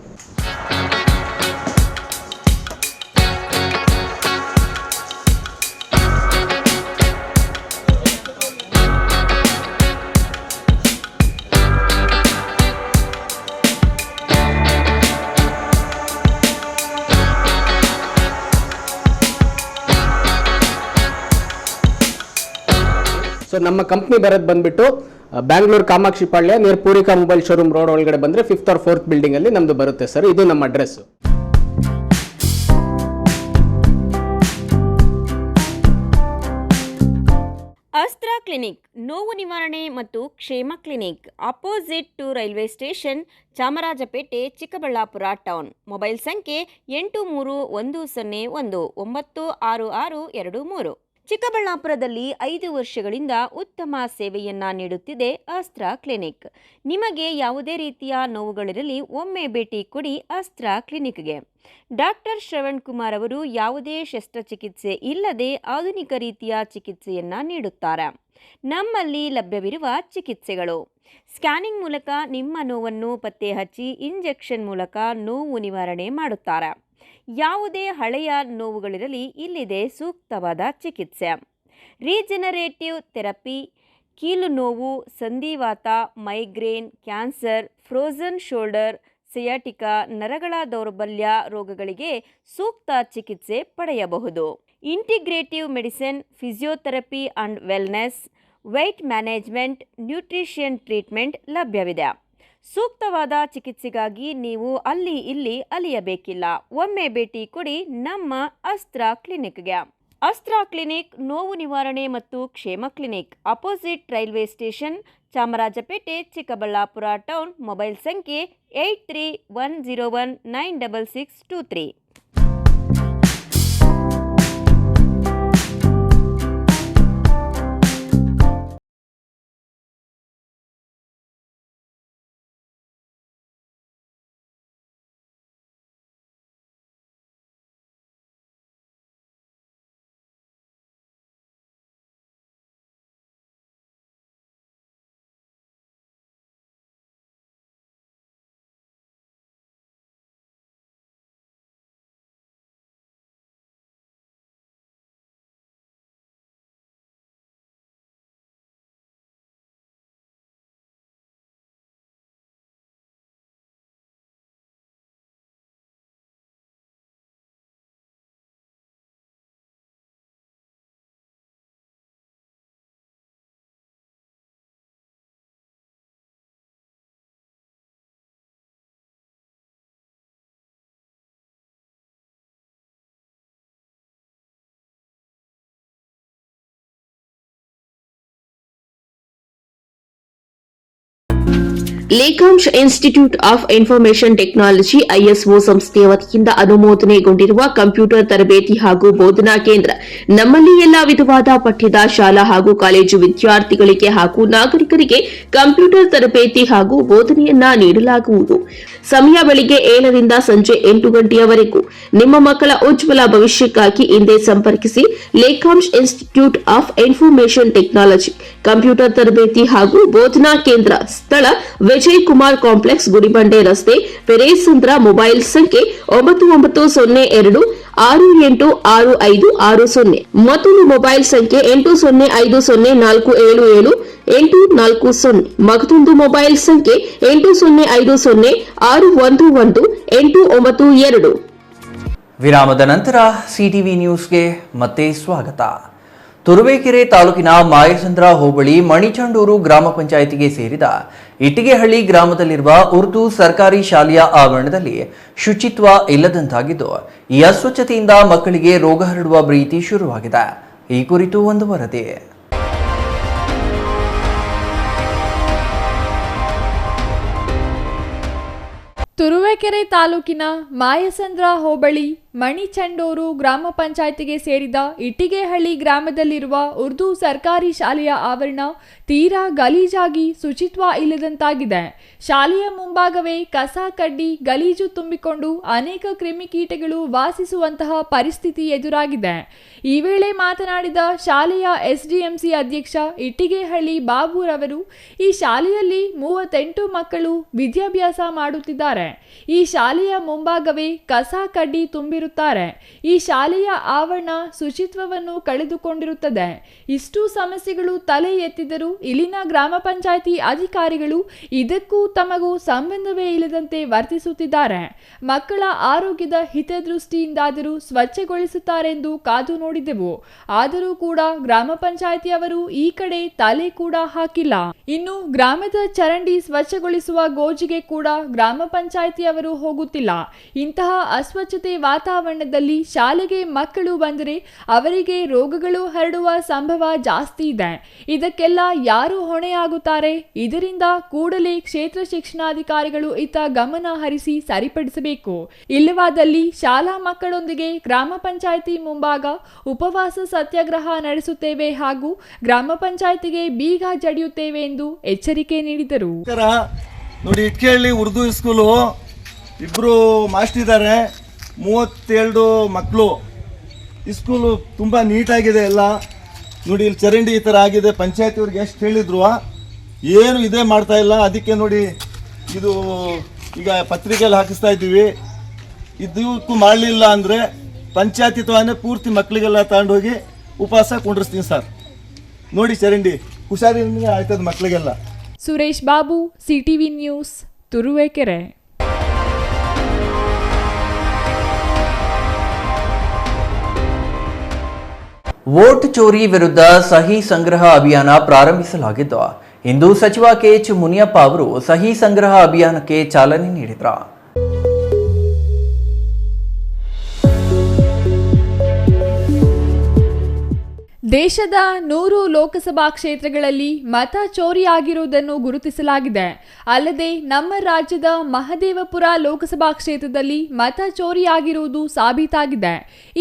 ಸೊ ನಮ್ಮ ಕಂಪ್ನಿ ಬರೋದು ಬಂದ್ಬಿಟ್ಟು Bangalore Kamakshi Palya near Poorvika mobile showroom road ಒಳಗಡೆ ಬಂದ್ರೆ 5th or 4th ಬಿಲ್ಡಿಂಗ್ ಅಲ್ಲಿ ನಮ್ದು ಬರುತ್ತೆ ಸರ್. ಇದು ನಮ್ಮ ಅಡ್ರೆಸ್. ಅಸ್ತ್ರ ಕ್ಲಿನಿಕ್, ನೋವು ನಿವಾರಣೆ ಮತ್ತು ಕ್ಷೇಮ clinic, opposite to railway station, Chamarajapete, Chikkaballapur town. Mobile ಸಂಖ್ಯೆ 8310196623. ಚಿಕ್ಕಬಳ್ಳಾಪುರದಲ್ಲಿ 5 ವರ್ಷಗಳಿಂದ ಉತ್ತಮ ಸೇವೆಯನ್ನ ನೀಡುತ್ತಿದೆ ಅಸ್ತ್ರ ಕ್ಲಿನಿಕ್. ನಿಮಗೆ ಯಾವುದೇ ರೀತಿಯ ನೋವುಗಳಿರಲಿ ಒಮ್ಮೆ ಭೇಟಿ ಕೊಡಿ ಅಸ್ತ್ರ ಕ್ಲಿನಿಕ್ಗೆ. ಡಾಕ್ಟರ್ ಶ್ರವಣ್ ಕುಮಾರ್ ಅವರು ಯಾವುದೇ ಶಸ್ತ್ರಚಿಕಿತ್ಸೆ ಇಲ್ಲದೆ ಆಧುನಿಕ ರೀತಿಯ ಚಿಕಿತ್ಸೆಯನ್ನ ನೀಡುತ್ತಾರೆ. ನಮ್ಮಲ್ಲಿ ಲಭ್ಯವಿರುವ ಚಿಕಿತ್ಸೆಗಳು: ಸ್ಕ್ಯಾನಿಂಗ್ ಮೂಲಕ ನಿಮ್ಮ ನೋವನ್ನು ಪತ್ತೆ ಹಚ್ಚಿ ಇಂಜೆಕ್ಷನ್ ಮೂಲಕ ನೋವು ನಿವಾರಣೆ ಮಾಡುತ್ತಾರೆ. ಯಾವುದೇ ಹಳೆಯ ನೋವುಗಳಿರಲಿ ಇಲ್ಲಿದೆ ಸೂಕ್ತವಾದ ಚಿಕಿತ್ಸೆ. ರೀಜನರೇಟಿವ್ ಥೆರಪಿ, ಕೀಲು ನೋವು, ಸಂಧಿವಾತ, migraine, cancer, frozen shoulder, sciatica, ನರಗಳ ದೌರ್ಬಲ್ಯ ರೋಗಗಳಿಗೆ ಸೂಕ್ತ ಚಿಕಿತ್ಸೆ ಪಡೆಯಬಹುದು. Integrative medicine, physiotherapy and wellness, weight management, nutrition treatment ಲಭ್ಯವಿದೆ. ಸೂಕ್ತವಾದ ಚಿಕಿತ್ಸೆಗಾಗಿ ನೀವು ಅಲ್ಲಿ ಇಲ್ಲಿ ಅಲಿಯಬೇಕಿಲ್ಲ. ಒಮ್ಮೆ ಭೇಟಿ ಕೊಡಿ ನಮ್ಮ ಅಸ್ತ್ರ ಕ್ಲಿನಿಕ್ಗೆ. ಅಸ್ತ್ರ ಕ್ಲಿನಿಕ್ ನೋವು ನಿವಾರಣೆ ಮತ್ತು ಕ್ಷೇಮ clinic, opposite railway station, Chamarajapete, Chikkaballapur town. Mobile ಸಂಖ್ಯೆ 8310196623. Lekhansh institute of information technology ISO ಸಂಸ್ಥೆಯ ವತಿಯಿಂದ ಅನುಮೋದನೆಗೊಂಡಿರುವ ಕಂಪ್ಯೂಟರ್ ತರಬೇತಿ ಹಾಗೂ ಬೋಧನಾ ಕೇಂದ್ರ ನಮ್ಮಲ್ಲಿ ಎಲ್ಲಾ ವಿಧವಾದ ಪಠ್ಯದ ಶಾಲಾ ಹಾಗೂ ಕಾಲೇಜು ವಿದ್ಯಾರ್ಥಿಗಳಿಗೆ ಹಾಗೂ ನಾಗರಿಕರಿಗೆ ಕಂಪ್ಯೂಟರ್ ತರಬೇತಿ ಹಾಗೂ ಬೋಧನೆಯನ್ನ ನೀಡಲಾಗುವುದು. ಸಮಯ ಬೆಳಿಗ್ಗೆ 7 ರಿಂದ ಸಂಜೆ 8 ಗಂಟೆಯವರೆಗೂ. ನಿಮ್ಮ ಮಕ್ಕಳ ಉಜ್ವಲ ಭವಿಷ್ಯಕ್ಕಾಗಿ ಹಿಂದೆ ಸಂಪರ್ಕಿಸಿ. Lekhansh institute of information technology computer ತರಬೇತಿ ಹಾಗೂ ಬೋಧನಾ ಕೇಂದ್ರ, ಸ್ಥಳ ವಿಜಯ್ ಕುಮಾರ್ ಕಾಂಪ್ಲೆಕ್ಸ್, ಗುಡಿಬಂಡೆ ರಸ್ತೆ, ಪೆರೇಸಂದ್ರ. ಮೊಬೈಲ್ ಸಂಖ್ಯೆ 9902 686560. ಮತ್ತೊಂದು ಮೊಬೈಲ್ ಸಂಖ್ಯೆ 8050477840. ಮತ್ತೊಂದು ಮೊಬೈಲ್ ಸಂಖ್ಯೆ 8050611892. ವಿರಾಮದ ನಂತರ ಸಿಟಿವಿ ನ್ಯೂಸ್ಗೆ ಮತ್ತೆ ಸ್ವಾಗತ. ತುರುವೇಕೆರೆ ತಾಲೂಕಿನ ಮಾಯಸಂದ್ರ ಹೋಬಳಿ ಮಣಿಚಂಡೂರು ಗ್ರಾಮ ಪಂಚಾಯಿತಿಗೆ ಸೇರಿದ ಇಟ್ಟಿಗೆಹಳ್ಳಿ ಗ್ರಾಮದಲ್ಲಿರುವ ಉರ್ದು ಸರ್ಕಾರಿ ಶಾಲೆಯ ಆವರಣದಲ್ಲಿ ಶುಚಿತ್ವ ಇಲ್ಲದಂತಾಗಿದ್ದು, ಈ ಅಸ್ವಚ್ಛತೆಯಿಂದ ಮಕ್ಕಳಿಗೆ ರೋಗ ಹರಡುವ ಭೀತಿ ಶುರುವಾಗಿದೆ. ಈ ಕುರಿತು ಒಂದು ವರದಿ. ತುರುವೇಕೆರೆ ತಾಲೂಕಿನ ಮಾಯಸಂದ್ರ ಹೋಬಳಿ ಮಣಿಚಂಡೂರು ಗ್ರಾಮ ಪಂಚಾಯಿತಿಗೆ ಸೇರಿದ ಇಟ್ಟಿಗೆಹಳ್ಳಿ ಗ್ರಾಮದಲ್ಲಿರುವ ಉರ್ದು ಸರ್ಕಾರಿ ಶಾಲೆಯ ಆವರಣ ತೀರಾ ಗಲೀಜಾಗಿ ಶುಚಿತ್ವ ಇಲ್ಲದಂತಾಗಿದೆ. ಶಾಲೆಯ ಮುಂಭಾಗವೇ ಕಸ ಕಡ್ಡಿ ಗಲೀಜು ತುಂಬಿಕೊಂಡು ಅನೇಕ ಕ್ರಿಮಿಕೀಟಗಳು ವಾಸಿಸುವಂತಹ ಪರಿಸ್ಥಿತಿ ಎದುರಾಗಿದೆ. ಈ ವೇಳೆ ಮಾತನಾಡಿದ ಶಾಲೆಯ ಎಸ್ಡಿಎಂಸಿ ಅಧ್ಯಕ್ಷ ಇಟ್ಟಿಗೆಹಳ್ಳಿ ಬಾಬುರವರು, ಈ ಶಾಲೆಯಲ್ಲಿ 38 ಮಕ್ಕಳು ವಿದ್ಯಾಭ್ಯಾಸ ಮಾಡುತ್ತಿದ್ದಾರೆ. ಈ ಶಾಲೆಯ ಮುಂಭಾಗವೇ ಕಸ ಕಡ್ಡಿ ತುಂಬಿರುತ್ತಾರೆ. ಈ ಶಾಲೆಯ ಆವರಣ ಶುಚಿತ್ವವನ್ನು ಕಳೆದುಕೊಂಡಿರುತ್ತದೆ. ಇಷ್ಟು ಸಮಸ್ಯೆಗಳು ತಲೆ ಎತ್ತಿದರೂ ಇಲ್ಲಿನ ಗ್ರಾಮ ಪಂಚಾಯಿತಿ ಅಧಿಕಾರಿಗಳು ಇದಕ್ಕೂ ತಮಗೂ ಸಂಬಂಧವೇ ಇಲ್ಲದಂತೆ ವರ್ತಿಸುತ್ತಿದ್ದಾರೆ. ಮಕ್ಕಳ ಆರೋಗ್ಯದ ಹಿತದೃಷ್ಟಿಯಿಂದಾದರೂ ಸ್ವಚ್ಛಗೊಳಿಸುತ್ತಾರೆಂದು ಕಾದು ನೋಡಿದೆವು. ಆದರೂ ಕೂಡ ಗ್ರಾಮ ಪಂಚಾಯಿತಿಯವರು ಈ ಕಡೆ ತಲೆ ಕೂಡ ಹಾಕಿಲ್ಲ. ಇನ್ನು ಗ್ರಾಮದ ಚರಂಡಿ ಸ್ವಚ್ಛಗೊಳಿಸುವ ಗೋಜಿಗೆ ಕೂಡ ಗ್ರಾಮ ಪಂಚಾಯಿತಿಯವರು ಹೋಗುತ್ತಿಲ್ಲ. ಇಂತಹ ಅಸ್ವಚ್ಛತೆ ವಾತಾವರಣದಲ್ಲಿ ಶಾಲೆಗೆ ಮಕ್ಕಳು ಬಂದರೆ ಅವರಿಗೆ ರೋಗಗಳು ಹರಡುವ ಸಂಭವ ಜಾಸ್ತಿ ಇದೆ. ಇದಕ್ಕೆಲ್ಲ ಯಾರು ಹೊಣೆಯಾಗುತ್ತಾರೆ? ಇದರಿಂದ ಕೂಡಲೇ ಕ್ಷೇತ್ರ ಶಿಕ್ಷಣಾಧಿಕಾರಿಗಳು ಇತ್ತ ಗಮನ ಹರಿಸಿ ಸರಿಪಡಿಸಬೇಕು. ಇಲ್ಲವಾದಲ್ಲಿ ಶಾಲಾ ಮಕ್ಕಳೊಂದಿಗೆ ಗ್ರಾಮ ಪಂಚಾಯಿತಿ ಮುಂಭಾಗ ಉಪವಾಸ ಸತ್ಯಾಗ್ರಹ ನಡೆಸುತ್ತೇವೆ ಹಾಗೂ ಗ್ರಾಮ ಪಂಚಾಯಿತಿಗೆ ಬೀಗ ಜಡಿಯುತ್ತೇವೆ ಎಂದು ಎಚ್ಚರಿಕೆ ನೀಡಿದರು. ನೋಡಿ, ಇಟ್ಕೇಳಿ ಉರ್ದು ಸ್ಕೂಲು ಇಬ್ಬರು ಮಾಸ್ಟರ್ ಇದ್ದಾರೆ, 37 ಮಕ್ಕಳು. ಈ ಸ್ಕೂಲು ತುಂಬ ನೀಟಾಗಿದೆ ಎಲ್ಲ. ನೋಡಿ, ಇಲ್ಲಿ ಚರಂಡಿ ಈ ಥರ ಆಗಿದೆ. ಪಂಚಾಯತಿಯವ್ರಿಗೆ ಎಷ್ಟು ಹೇಳಿದ್ರು ಏನು ಇದೇ ಮಾಡ್ತಾ ಇಲ್ಲ. ಅದಕ್ಕೆ ನೋಡಿ, ಇದು ಈಗ ಪತ್ರಿಕೆಯಲ್ಲಿ ಹಾಕಿಸ್ತಾ ಇದ್ದೀವಿ. ಇದಕ್ಕೂ ಮಾಡಲಿಲ್ಲ ಅಂದರೆ ಪಂಚಾಯತಿ ತವಾನೆ ಪೂರ್ತಿ ಮಕ್ಕಳಿಗೆಲ್ಲ ತಗೊಂಡೋಗಿ ಉಪವಾಸ ಕುಂಡ್ರಿಸ್ತೀನಿ ಸರ್. ನೋಡಿ ಚರಂಡಿ ಹುಷಾರಿಂದ ಆಯ್ತದ ಮಕ್ಕಳಿಗೆಲ್ಲ. Suresh Babu, CTV news, Turuvekere. Vote ಚೋರಿ ವಿರುದ್ಧ ಸಹಿ ಸಂಗ್ರಹ ಅಭಿಯಾನ ಪ್ರಾರಂಭಿಸಲಾಗಿದ್ದು, ಇಂದು ಸಚಿವ ಕೆಎಚ್ ಮುನಿಯಪ್ಪ ಅವರು ಸಹಿ ಸಂಗ್ರಹ ಅಭಿಯಾನಕ್ಕೆ ಚಾಲನೆ ನೀಡಿದರು. ದೇಶದ 100 ಲೋಕಸಭಾ ಕ್ಷೇತ್ರಗಳಲ್ಲಿ ಮತ ಚೋರಿಯಾಗಿರುವುದನ್ನು ಗುರುತಿಸಲಾಗಿದೆ. ಅಲ್ಲದೆ ನಮ್ಮ ರಾಜ್ಯದ ಮಹದೇವಪುರ ಲೋಕಸಭಾ ಕ್ಷೇತ್ರದಲ್ಲಿ ಮತ ಚೋರಿಯಾಗಿರುವುದು ಸಾಬೀತಾಗಿದೆ.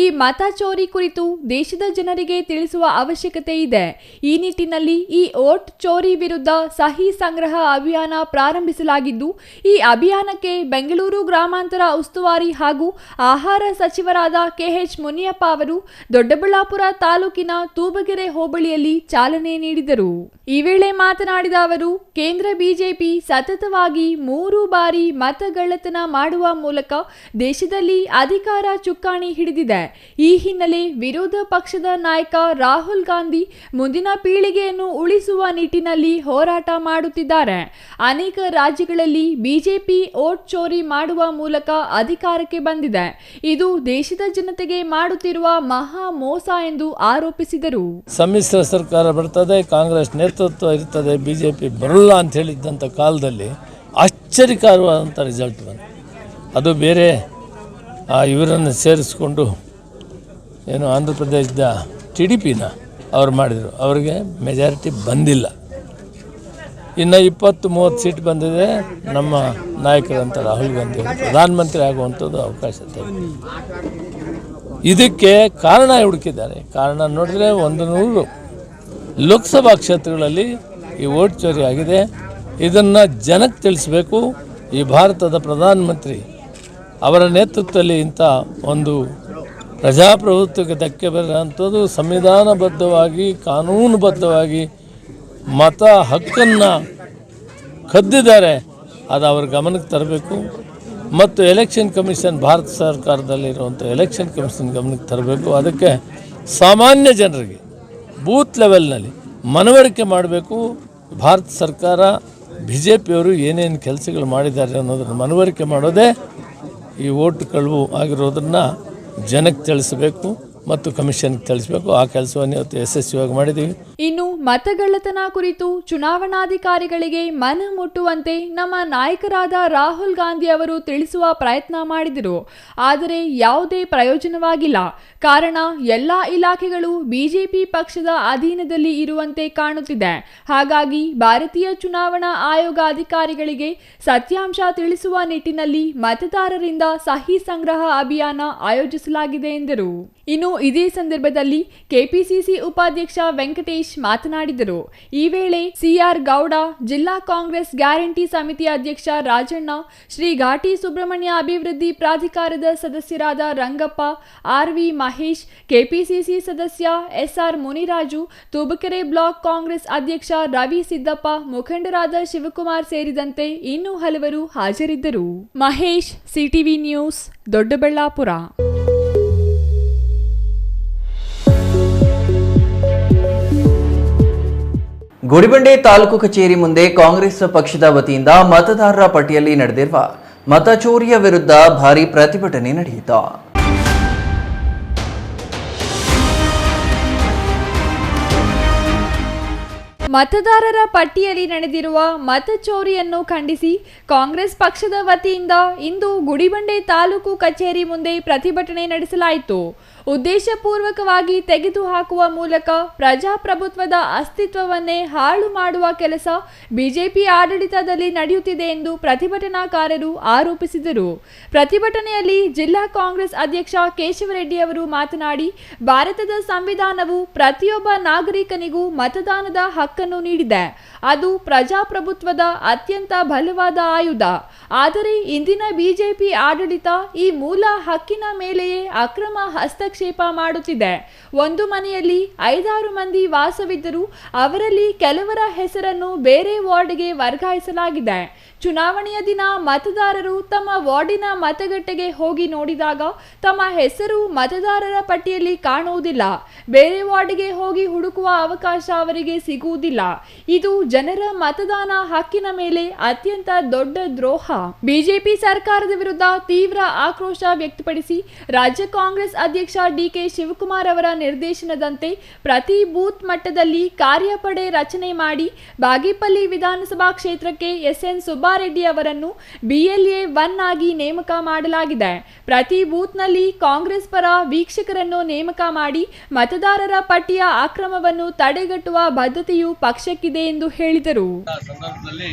ಈ ಮತ ಚೋರಿ ಕುರಿತು ದೇಶದ ಜನರಿಗೆ ತಿಳಿಸುವ ಅವಶ್ಯಕತೆ ಇದೆ. ಈ ನಿಟ್ಟಿನಲ್ಲಿ ಈ ವೋಟ್ ಚೋರಿ ವಿರುದ್ಧ ಸಹಿ ಸಂಗ್ರಹ ಅಭಿಯಾನ ಪ್ರಾರಂಭಿಸಲಾಗಿದ್ದು, ಈ ಅಭಿಯಾನಕ್ಕೆ ಬೆಂಗಳೂರು ಗ್ರಾಮಾಂತರ ಉಸ್ತುವಾರಿ ಹಾಗೂ ಆಹಾರ ಸಚಿವರಾದ ಕೆಎಚ್ ಮುನಿಯಪ್ಪ ಅವರು ದೊಡ್ಡಬಳ್ಳಾಪುರ ತಾಲೂಕಿನ ತೂಬಗೆರೆ ಹೋಬಳಿಯಲ್ಲಿ ಚಾಲನೆ ನೀಡಿದರು. ಈ ವೇಳೆ ಮಾತನಾಡಿದ ಅವರು, ಕೇಂದ್ರ ಬಿಜೆಪಿ ಸತತವಾಗಿ 3 ಬಾರಿ ಮತಗಳ್ಳತನ ಮಾಡುವ ಮೂಲಕ ದೇಶದಲ್ಲಿ ಅಧಿಕಾರ ಚುಕ್ಕಾಣಿ ಹಿಡಿದಿದೆ. ಈ ಹಿನ್ನೆಲೆ ವಿರೋಧ ಪಕ್ಷದ ನಾಯಕ ರಾಹುಲ್ ಗಾಂಧಿ ಮುಂದಿನ ಪೀಳಿಗೆಯನ್ನು ಉಳಿಸುವ ನಿಟ್ಟಿನಲ್ಲಿ ಹೋರಾಟ ಮಾಡುತ್ತಿದ್ದಾರೆ. ಅನೇಕ ರಾಜ್ಯಗಳಲ್ಲಿ ಬಿಜೆಪಿ ವೋಟ್ ಚೋರಿ ಮಾಡುವ ಮೂಲಕ ಅಧಿಕಾರಕ್ಕೆ ಬಂದಿದೆ. ಇದು ದೇಶದ ಜನತೆಗೆ ಮಾಡುತ್ತಿರುವ ಮಹಾ ಮೋಸ ಎಂದು ಆರೋಪಿಸಿದರು. ಸಮ್ಮಿಶ್ರ ಸರ್ಕಾರ ಬರ್ತದೆ, ಕಾಂಗ್ರೆಸ್ ನೇತೃತ್ವ ಇರ್ತದೆ, ಬಿಜೆಪಿ ಬರಲ್ಲ ಅಂತ ಹೇಳಿದ್ದಂಥ ಕಾಲದಲ್ಲಿ ಆಶ್ಚರ್ಯಕರವಾದಂಥ ರಿಸಲ್ಟ್ ಬಂತು. ಅದು ಬೇರೆ ಇವರನ್ನು ಸೇರಿಸ್ಕೊಂಡು ಏನು ಆಂಧ್ರ ಪ್ರದೇಶದ TDPನ ಅವ್ರು ಮಾಡಿದರು, ಅವ್ರಿಗೆ ಮೆಜಾರಿಟಿ ಬಂದಿಲ್ಲ. ಇನ್ನು 20-30 ಸೀಟ್ ಬಂದಿದೆ. ನಮ್ಮ ನಾಯಕರಂತ ರಾಹುಲ್ ಗಾಂಧಿ ಅವರು ಪ್ರಧಾನಮಂತ್ರಿ ಆಗುವಂಥದ್ದು ಅವಕಾಶ ಇದೆ. ಇದಕ್ಕೆ ಕಾರಣ ಹುಡುಕಿದ್ದಾರೆ. ಕಾರಣ ನೋಡಿದ್ರೆ 100 ಲೋಕಸಭಾ ಕ್ಷೇತ್ರಗಳಲ್ಲಿ ಈ ವೋಟ್ ಚೋರಿ ಆಗಿದೆ. ಇದನ್ನು ಜನಕ್ಕೆ ತಿಳಿಸಬೇಕು. ಈ ಭಾರತದ ಪ್ರಧಾನಮಂತ್ರಿ ಅವರ ನೇತೃತ್ವದಲ್ಲಿ ಇಂಥ ಒಂದು ಪ್ರಜಾಪ್ರಭುತ್ವಕ್ಕೆ ಧಕ್ಕೆ ಬರುವಂಥದ್ದು, ಸಂವಿಧಾನಬದ್ಧವಾಗಿ ಕಾನೂನುಬದ್ಧವಾಗಿ ಮತ ಹಕ್ಕನ್ನು ಕದ್ದಿದ್ದಾರೆ. ಅದು ಅವ್ರ ಗಮನಕ್ಕೆ ತರಬೇಕು. ಮತ್ತು ಎಲೆಕ್ಷನ್ ಕಮಿಷನ್, ಭಾರತ ಸರ್ಕಾರದಲ್ಲಿರುವಂಥ ಎಲೆಕ್ಷನ್ ಕಮಿಷನ್ ಗಮನಕ್ಕೆ ತರಬೇಕು. ಅದಕ್ಕೆ ಸಾಮಾನ್ಯ ಜನರಿಗೆ ಬೂತ್ ಲೆವೆಲ್ನಲ್ಲಿ ಮನವರಿಕೆ ಮಾಡಬೇಕು. ಭಾರತ ಸರ್ಕಾರ, BJP ಅವರು ಏನೇನು ಕೆಲಸಗಳು ಮಾಡಿದ್ದಾರೆ ಅನ್ನೋದನ್ನು ಮನವರಿಕೆ ಮಾಡೋದೇ ಈ ಓಟ್ ಕಳುವು ಆಗಿರೋದನ್ನು ಜನಕ್ಕೆ ತಿಳಿಸಬೇಕು ಮತ್ತು ಕಮಿಷನ್ಗೆ ತಿಳಿಸಬೇಕು. ಆ ಕೆಲಸವನ್ನು ಇವತ್ತು ಯಶಸ್ವಿಯಾಗಿ ಮಾಡಿದ್ದೀವಿ. ಇನ್ನು ಮತಗಳ್ಳತನ ಕುರಿತು ಚುನಾವಣಾಧಿಕಾರಿಗಳಿಗೆ ಮನ ಮುಟ್ಟುವಂತೆ ನಮ್ಮ ನಾಯಕರಾದ ರಾಹುಲ್ ಗಾಂಧಿ ಅವರು ತಿಳಿಸುವ ಪ್ರಯತ್ನ ಮಾಡಿದರು. ಆದರೆ ಯಾವುದೇ ಪ್ರಯೋಜನವಾಗಿಲ್ಲ. ಕಾರಣ ಎಲ್ಲ ಇಲಾಖೆಗಳು ಬಿಜೆಪಿ ಪಕ್ಷದ ಅಧೀನದಲ್ಲಿ ಇರುವಂತೆ ಕಾಣುತ್ತಿದೆ. ಹಾಗಾಗಿ ಭಾರತೀಯ ಚುನಾವಣಾ ಆಯೋಗ ಅಧಿಕಾರಿಗಳಿಗೆ ಸತ್ಯಾಂಶ ತಿಳಿಸುವ ನಿಟ್ಟಿನಲ್ಲಿ ಮತದಾರರಿಂದ ಸಹಿ ಸಂಗ್ರಹ ಅಭಿಯಾನ ಆಯೋಜಿಸಲಾಗಿದೆ ಎಂದರು. ಇನ್ನು ಇದೇ ಸಂದರ್ಭದಲ್ಲಿ ಕೆಪಿಸಿಸಿ ಉಪಾಧ್ಯಕ್ಷ ವೆಂಕಟೇಶ್ ಮಾತನಾಡಿದರು. ಈ ವೇಳೆ ಸಿಆರ್ ಗೌಡ, ಜಿಲ್ಲಾ ಕಾಂಗ್ರೆಸ್ ಗ್ಯಾರಂಟಿ ಸಮಿತಿ ಅಧ್ಯಕ್ಷ ರಾಜಣ್ಣ, ಶ್ರೀ ಘಾಟಿ ಸುಬ್ರಹ್ಮಣ್ಯ ಅಭಿವೃದ್ಧಿ ಪ್ರಾಧಿಕಾರದ ಸದಸ್ಯರಾದ ರಂಗಪ್ಪ, ಆರ್ವಿ ಮಹೇಶ್, ಕೆಪಿಸಿಸಿ ಸದಸ್ಯ ಎಸ್ಆರ್ ಮುನಿರಾಜು, ತುಬಕೆರೆ ಬ್ಲಾಕ್ ಕಾಂಗ್ರೆಸ್ ಅಧ್ಯಕ್ಷ ರವಿ ಸಿದ್ದಪ್ಪ, ಮುಖಂಡರಾದ ಶಿವಕುಮಾರ್ ಸೇರಿದಂತೆ ಇನ್ನೂ ಹಲವರು ಹಾಜರಿದ್ದರು. Mahesh, CTV news, Doddaballapur. ಗುಡಿಬಂಡೆ ತಾಲೂಕು ಕಚೇರಿ ಮುಂದೆ ಕಾಂಗ್ರೆಸ್ ಪಕ್ಷದ ವತಿಯಿಂದ ಮತದಾರರ ಪಟ್ಟಿಯಲ್ಲಿ ನಡೆದಿರುವ ಮತಚೋರಿಯ ವಿರುದ್ಧ ಭಾರೀ ಪ್ರತಿಭಟನೆ ನಡೆಯಿತು. ಮತದಾರರ ಪಟ್ಟಿಯಲ್ಲಿ ನಡೆದಿರುವ ಮತಚೋರಿಯನ್ನು ಖಂಡಿಸಿ ಕಾಂಗ್ರೆಸ್ ಪಕ್ಷದ ವತಿಯಿಂದ ಇಂದು ಗುಡಿಬಂಡೆ ತಾಲೂಕು ಕಚೇರಿ ಮುಂದೆ ಪ್ರತಿಭಟನೆ ನಡೆಸಲಾಯಿತು. ಉದ್ದೇಶಪೂರ್ವಕವಾಗಿ ತೆಗೆದುಹಾಕುವ ಮೂಲಕ ಪ್ರಜಾಪ್ರಭುತ್ವದ ಅಸ್ತಿತ್ವವನ್ನೇ ಹಾಳು ಮಾಡುವ ಕೆಲಸ ಬಿಜೆಪಿ ಆಡಳಿತದಲ್ಲಿ ನಡೆಯುತ್ತಿದೆ ಎಂದು ಪ್ರತಿಭಟನಾಕಾರರು ಆರೋಪಿಸಿದರು. ಪ್ರತಿಭಟನೆಯಲ್ಲಿ ಜಿಲ್ಲಾ ಕಾಂಗ್ರೆಸ್ ಅಧ್ಯಕ್ಷ ಕೇಶವರೆಡ್ಡಿ ಅವರು ಮಾತನಾಡಿ, ಭಾರತದ ಸಂವಿಧಾನವು ಪ್ರತಿಯೊಬ್ಬ ನಾಗರಿಕನಿಗೂ ಮತದಾನದ ಹಕ್ಕನ್ನು ನೀಡಿದೆ. ಅದು ಪ್ರಜಾಪ್ರಭುತ್ವದ ಅತ್ಯಂತ ಬಲವಾದ ಆಯುಧ. ಆದರೆ ಇಂದಿನ ಬಿಜೆಪಿ ಆಡಳಿತ ಈ ಮೂಲ ಹಕ್ಕಿನ ಮೇಲೆಯೇ ಅಕ್ರಮ ಹಸ್ತಕ್ಷೇಪ ಮಾಡುತ್ತಿದೆ. ಒಂದು ಮನೆಯಲ್ಲಿ 5-6 ಮಂದಿ ವಾಸವಿದ್ದರೂ ಅವರಲ್ಲಿ ಕೆಲವರ ಹೆಸರನ್ನು ಬೇರೆ ವಾರ್ಡ್ಗೆ ವರ್ಗಾಯಿಸಲಾಗಿದೆ. ಚುನಾವಣೆಯ ದಿನ ಮತದಾರರು ತಮ್ಮ ವಾರ್ಡಿನ ಮತಗಟ್ಟೆಗೆ ಹೋಗಿ ನೋಡಿದಾಗ ತಮ್ಮ ಹೆಸರು ಮತದಾರರ ಪಟ್ಟಿಯಲ್ಲಿ ಕಾಣುವುದಿಲ್ಲ. ಬೇರೆ ವಾರ್ಡ್ಗೆ ಹೋಗಿ ಹುಡುಕುವ ಅವಕಾಶ ಅವರಿಗೆ ಸಿಗುವುದಿಲ್ಲ. ಇದು ಜನರ ಮತದಾನ ಹಕ್ಕಿನ ಮೇಲೆ ಅತ್ಯಂತ ದೊಡ್ಡ ದ್ರೋಹ. ಬಿಜೆಪಿ ಸರ್ಕಾರದ ವಿರುದ್ಧ ತೀವ್ರ ಆಕ್ರೋಶ ವ್ಯಕ್ತಪಡಿಸಿ ರಾಜ್ಯ ಕಾಂಗ್ರೆಸ್ ಅಧ್ಯಕ್ಷ ಡಿಕೆ ಶಿವಕುಮಾರ್ ಅವರ ನಿರ್ದೇಶನದಂತೆ ಪ್ರತಿ ಬೂತ್ ಮಟ್ಟದಲ್ಲಿ ಕಾರ್ಯಪಡೆ ರಚನೆ ಮಾಡಿ ಬಾಗೇಪಲ್ಲಿ ವಿಧಾನಸಭಾ ಕ್ಷೇತ್ರಕ್ಕೆ ಎಸ್ಎನ್ ಸುಬ್ಬಾರೆಡ್ಡಿ ಅವರನ್ನು BLA 1 ಆಗಿ ನೇಮಕ ಮಾಡಲಾಗಿದೆ. ಪ್ರತಿ ಬೂತ್ನಲ್ಲಿ ಕಾಂಗ್ರೆಸ್ ಪರ ವೀಕ್ಷಕರನ್ನು ನೇಮಕ ಮಾಡಿ ಮತದಾರರ ಪಟ್ಟಿಯ ಅಕ್ರಮವನ್ನು ತಡೆಗಟ್ಟುವ ಬದ್ಧತೆಯು ಪಕ್ಷಕ್ಕಿದೆ ಎಂದು ಹೇಳಿದರು. ಸಂದರ್ಭದಲ್ಲಿ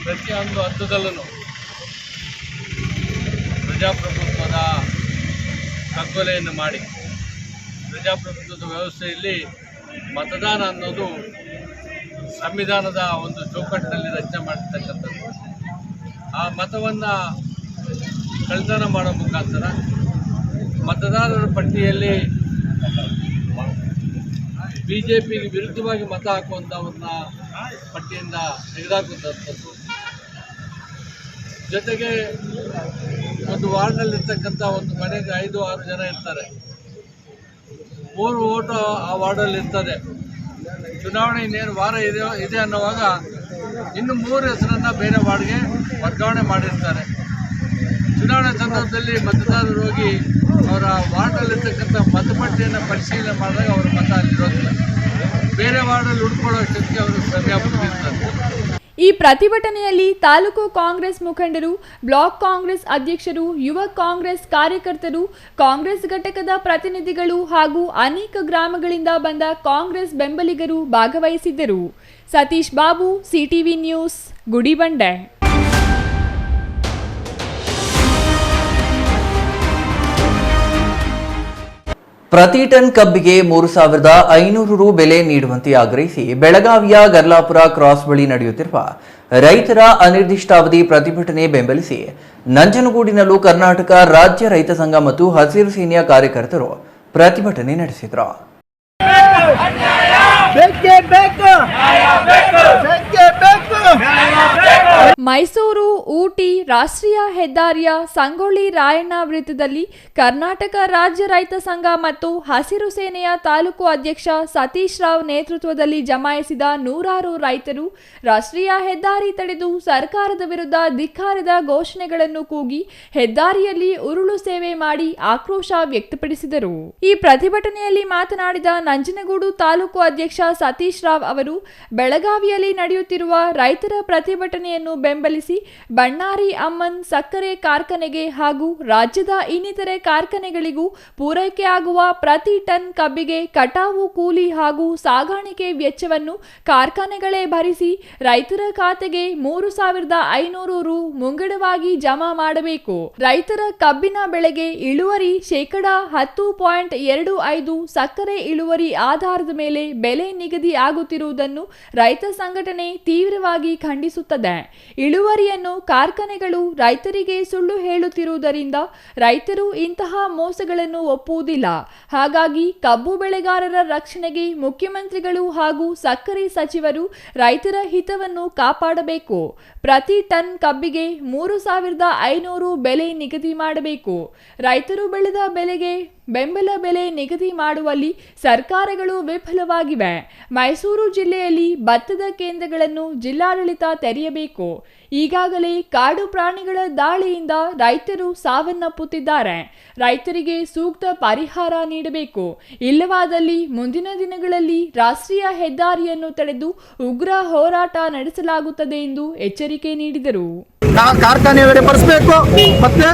ಪ್ರತಿಯೊಂದು ಹಂತದಲ್ಲೂ ಪ್ರಜಾಪ್ರಭುತ್ವದ ಕಗ್ಗೊಲೆಯನ್ನು ಮಾಡಿ ಪ್ರಜಾಪ್ರಭುತ್ವದ ವ್ಯವಸ್ಥೆಯಲ್ಲಿ ಮತದಾನ ಅನ್ನೋದು ಸಂವಿಧಾನದ ಒಂದು ಚೌಕಟ್ಟಿನಲ್ಲಿ ರಚನೆ ಮಾಡಿರ್ತಕ್ಕಂಥದ್ದು. ಆ ಮತವನ್ನು ಕಳ್ತನ ಮಾಡೋ ಮುಖಾಂತರ ಮತದಾರರ ಪಟ್ಟಿಯಲ್ಲಿ BJPಗೆ ವಿರುದ್ಧವಾಗಿ ಮತ ಹಾಕುವಂಥವನ್ನ ಪಟ್ಟಿಯಿಂದ ತೆಗೆದುಹಾಕುವಂಥದ್ದು. ಜೊತೆಗೆ ಒಂದು ವಾರ್ಡ್ನಲ್ಲಿರ್ತಕ್ಕಂಥ ಒಂದು ಮನೆಗೆ 5-6 ಜನ ಇರ್ತಾರೆ. 3 ಓಟು ಆ ವಾರ್ಡಲ್ಲಿ ಇರ್ತದೆ. ಚುನಾವಣೆ ಇನ್ನೇನು ವಾರ ಇದೆ ಅನ್ನುವಾಗ ಇನ್ನು 3 ಹೆಸರನ್ನು ಬೇರೆ ವಾರ್ಡ್ಗೆ ವರ್ಗಾವಣೆ ಮಾಡಿರ್ತಾರೆ. ಚುನಾವಣೆ ಸಂದರ್ಭದಲ್ಲಿ ಮತದಾರರು ಹೋಗಿ ಅವರ ವಾರ್ಡಲ್ಲಿರ್ತಕ್ಕಂಥ ಮತಪಟ್ಟಿಯನ್ನು ಪರಿಶೀಲನೆ ಮಾಡಿದಾಗ ಅವರ ಮತ ಅಲ್ಲಿರೋದಿಲ್ಲ. ಬೇರೆ ವಾರ್ಡಲ್ಲಿ ಹುಡ್ಕೊಳ್ಳೋ ಅಷ್ಟೊತ್ತಿಗೆ ಅವರು ಸಮಯ ಬಂದಿರ್ತಾರೆ. ಈ ಪ್ರತಿಭಟನೆಯಲ್ಲಿ ತಾಲೂಕು ಕಾಂಗ್ರೆಸ್ ಮುಖಂಡರು, ಬ್ಲಾಕ್ ಕಾಂಗ್ರೆಸ್ ಅಧ್ಯಕ್ಷರು, ಯುವ ಕಾಂಗ್ರೆಸ್ ಕಾರ್ಯಕರ್ತರು, ಕಾಂಗ್ರೆಸ್ ಘಟಕದ ಪ್ರತಿನಿಧಿಗಳು ಹಾಗೂ ಅನೇಕ ಗ್ರಾಮಗಳಿಂದ ಬಂದ ಕಾಂಗ್ರೆಸ್ ಬೆಂಬಲಿಗರು ಭಾಗವಹಿಸಿದ್ದರು. Satish Babu, CTV news, Gudibande. ಪ್ರತಿ ಟನ್ ಕಬ್ಬಿಗೆ 3,500 ರು ಬೆಲೆ ನೀಡುವಂತೆ ಆಗ್ರಹಿಸಿ ಬೆಳಗಾವಿಯ ಗರ್ಲಾಪುರ ಕ್ರಾಸ್ ಬಳಿ ನಡೆಯುತ್ತಿರುವ ರೈತರ ಅನಿರ್ದಿಷ್ಟಾವಧಿ ಪ್ರತಿಭಟನೆ ಬೆಂಬಲಿಸಿ ನಂಜನಗೂಡಿನಲ್ಲೂ ಕರ್ನಾಟಕ ರಾಜ್ಯ ರೈತ ಸಂಘ ಮತ್ತು ಹಸಿರು ಸೇನೆಯ ಕಾರ್ಯಕರ್ತರು ಪ್ರತಿಭಟನೆ ನಡೆಸಿದರು. ಮೈಸೂರು ಊಟಿ ರಾಷ್ಟ್ರೀಯ ಹೆದ್ದಾರಿಯ ಸಂಗೊಳ್ಳಿ ರಾಯಣ್ಣ ವೃತ್ತದಲ್ಲಿ ಕರ್ನಾಟಕ ರಾಜ್ಯ ರೈತ ಸಂಘ ಮತ್ತು ಹಸಿರು ಸೇನೆಯ ತಾಲೂಕು ಅಧ್ಯಕ್ಷ ಸತೀಶ್ ರಾವ್ ನೇತೃತ್ವದಲ್ಲಿ ಜಮಾಯಿಸಿದ ನೂರಾರು ರೈತರು ರಾಷ್ಟ್ರೀಯ ಹೆದ್ದಾರಿ ತಡೆದು ಸರ್ಕಾರದ ವಿರುದ್ಧ ಧಿಕ್ಕಾರದ ಘೋಷಣೆಗಳನ್ನು ಕೂಗಿ ಹೆದ್ದಾರಿಯಲ್ಲಿ ಉರುಳು ಸೇವೆ ಮಾಡಿ ಆಕ್ರೋಶ ವ್ಯಕ್ತಪಡಿಸಿದರು. ಈ ಪ್ರತಿಭಟನೆಯಲ್ಲಿ ಮಾತನಾಡಿದ ನಂಜನಗೂಡು ತಾಲೂಕು ಅಧ್ಯಕ್ಷ ಸತೀಶ್ ರಾವ್ ಅವರು ಬೆಳಗಾವಿಯಲ್ಲಿ ನಡೆಯುತ್ತಿರುವ ರೈತರ ಪ್ರತಿಭಟನೆಯನ್ನು ಬೆಂಬಲಿಸಿ ಬಣ್ಣಾರಿ ಅಮ್ಮನ್ ಸಕ್ಕರೆ ಕಾರ್ಖಾನೆಗೆ ಹಾಗೂ ರಾಜ್ಯದ ಇನ್ನಿತರೆ ಕಾರ್ಖಾನೆಗಳಿಗೂ ಪೂರೈಕೆ ಆಗುವ ಪ್ರತಿ ಟನ್ ಕಬ್ಬಿಗೆ ಕಟಾವು ಕೂಲಿ ಹಾಗೂ ಸಾಗಾಣಿಕೆ ವೆಚ್ಚವನ್ನು ಕಾರ್ಖಾನೆಗಳೇ ಭರಿಸಿ ರೈತರ ಖಾತೆಗೆ 3,500 ರು ಮುಂಗಡವಾಗಿ ಜಮಾ ಮಾಡಬೇಕು. ರೈತರ ಕಬ್ಬಿನ ಬೆಳೆಗೆ ಇಳುವರಿ 10.25% ಸಕ್ಕರೆ ಇಳುವರಿ ಆಧಾರದ ಮೇಲೆ ಬೆಲೆ ನಿಗದಿ ಆಗುತ್ತಿರುವುದನ್ನು ರೈತ ಸಂಘಟನೆ ತೀವ್ರವಾಗಿ ಖಂಡಿಸುತ್ತದೆ. ಇಳುವರಿಯನ್ನು ಕಾರ್ಖಾನೆಗಳು ರೈತರಿಗೆ ಸುಳ್ಳು ಹೇಳುತ್ತಿರುವುದರಿಂದ ರೈತರು ಇಂತಹ ಮೋಸಗಳನ್ನು ಒಪ್ಪುವುದಿಲ್ಲ. ಹಾಗಾಗಿ ಕಬ್ಬು ಬೆಳೆಗಾರರ ರಕ್ಷಣೆಗೆ ಮುಖ್ಯಮಂತ್ರಿಗಳು ಹಾಗೂ ಸಕ್ಕರೆ ಸಚಿವರು ರೈತರ ಹಿತವನ್ನು ಕಾಪಾಡಬೇಕು. ಪ್ರತಿ ಟನ್ ಕಬ್ಬಿಗೆ 3,500 ಬೆಲೆ ನಿಗದಿ ಮಾಡಬೇಕು. ರೈತರು ಬೆಳೆದ ಬೆಲೆಗೆ ಬೆಂಬಲ ಬೆಲೆ ನಿಗದಿ ಮಾಡುವಲ್ಲಿ ಸರ್ಕಾರಗಳು ವಿಫಲವಾಗಿವೆ. ಮೈಸೂರು ಜಿಲ್ಲೆಯಲ್ಲಿ ಭತ್ತದ ಕೇಂದ್ರಗಳನ್ನು ಜಿಲ್ಲಾಡಳಿತ ತೆರೆಯಬೇಕು. ಈಗಾಗಲೇ ಕಾಡು ಪ್ರಾಣಿಗಳ ದಾಳಿಯಿಂದ ರೈತರು ಸಾವನ್ನಪ್ಪುತ್ತಿದ್ದಾರೆ. ರೈತರಿಗೆ ಸೂಕ್ತ ಪರಿಹಾರ ನೀಡಬೇಕು. ಇಲ್ಲವಾದಲ್ಲಿ ಮುಂದಿನ ದಿನಗಳಲ್ಲಿ ರಾಷ್ಟ್ರೀಯ ಹೆದ್ದಾರಿಯನ್ನು ತಡೆದು ಉಗ್ರ ಹೋರಾಟ ನಡೆಸಲಾಗುತ್ತದೆ ಎಂದು ಎಚ್ಚರಿಕೆ ನೀಡಿದರು. ಕಾರ್ಖಾನೆಯವರೇ ಬರೆಸಬೇಕು, ಮತ್ತೆ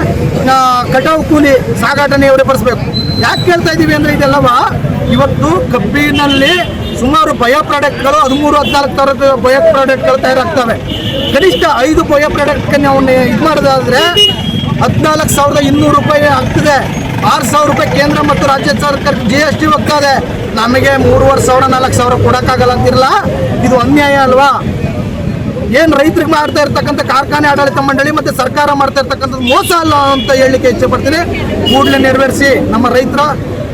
ಕಟಾವು ಕೂಲಿ ಸಾಗಾಟನೆಯವರೇ ಬರೆಸಬೇಕು. ಯಾಕೆ ಕೇಳ್ತಾ ಇದ್ದೀವಿ ಅಂದರೆ ಇದೆಲ್ಲವ ಇವತ್ತು ಕಬ್ಬಿನಲ್ಲಿ ಸುಮಾರು ಬಯೋ ಪ್ರಾಡಕ್ಟ್ಗಳು 13-14 ಥರದ ಬಯೋ ಪ್ರಾಡಕ್ಟ್ಗಳು ತಯಾರಾಗ್ತವೆ. ಕನಿಷ್ಠ 5 ಬಯೋ ಪ್ರಾಡಕ್ಟ್ಗೆ ನಾವು ಇದು ಮಾಡೋದಾದರೆ 14,200 ರೂಪಾಯಿ ಆಗ್ತದೆ. 6,000 ರೂಪಾಯಿ ಕೇಂದ್ರ ಮತ್ತು ರಾಜ್ಯ ಸರ್ಕಾರಕ್ಕೆ GST ಹೋಗ್ತದೆ. ನಮಗೆ 3,500-4,000 ಕೊಡೋಕ್ಕಾಗಲ್ಲ ಅಂತಿರಲ್ಲ, ಇದು ಅನ್ಯಾಯ ಅಲ್ವಾ? ಏನು ರೈತರಿಗೆ ಮಾಡ್ತಾ ಇರ್ತಕ್ಕಂಥ ಕಾರ್ಖಾನೆ ಆಡಳಿತ ಮಂಡಳಿ ಮತ್ತು ಸರ್ಕಾರ ಮಾಡ್ತಾ ಇರ್ತಕ್ಕಂಥದ್ದು ಮೋಸ ಅಲ್ಲ ಅಂತ ಹೇಳಲಿಕ್ಕೆ ಇಚ್ಛೆ ಪಡ್ತೀನಿ. ಕೂಡಲೇ ನೆರವೇರಿಸಿ ನಮ್ಮ ರೈತರ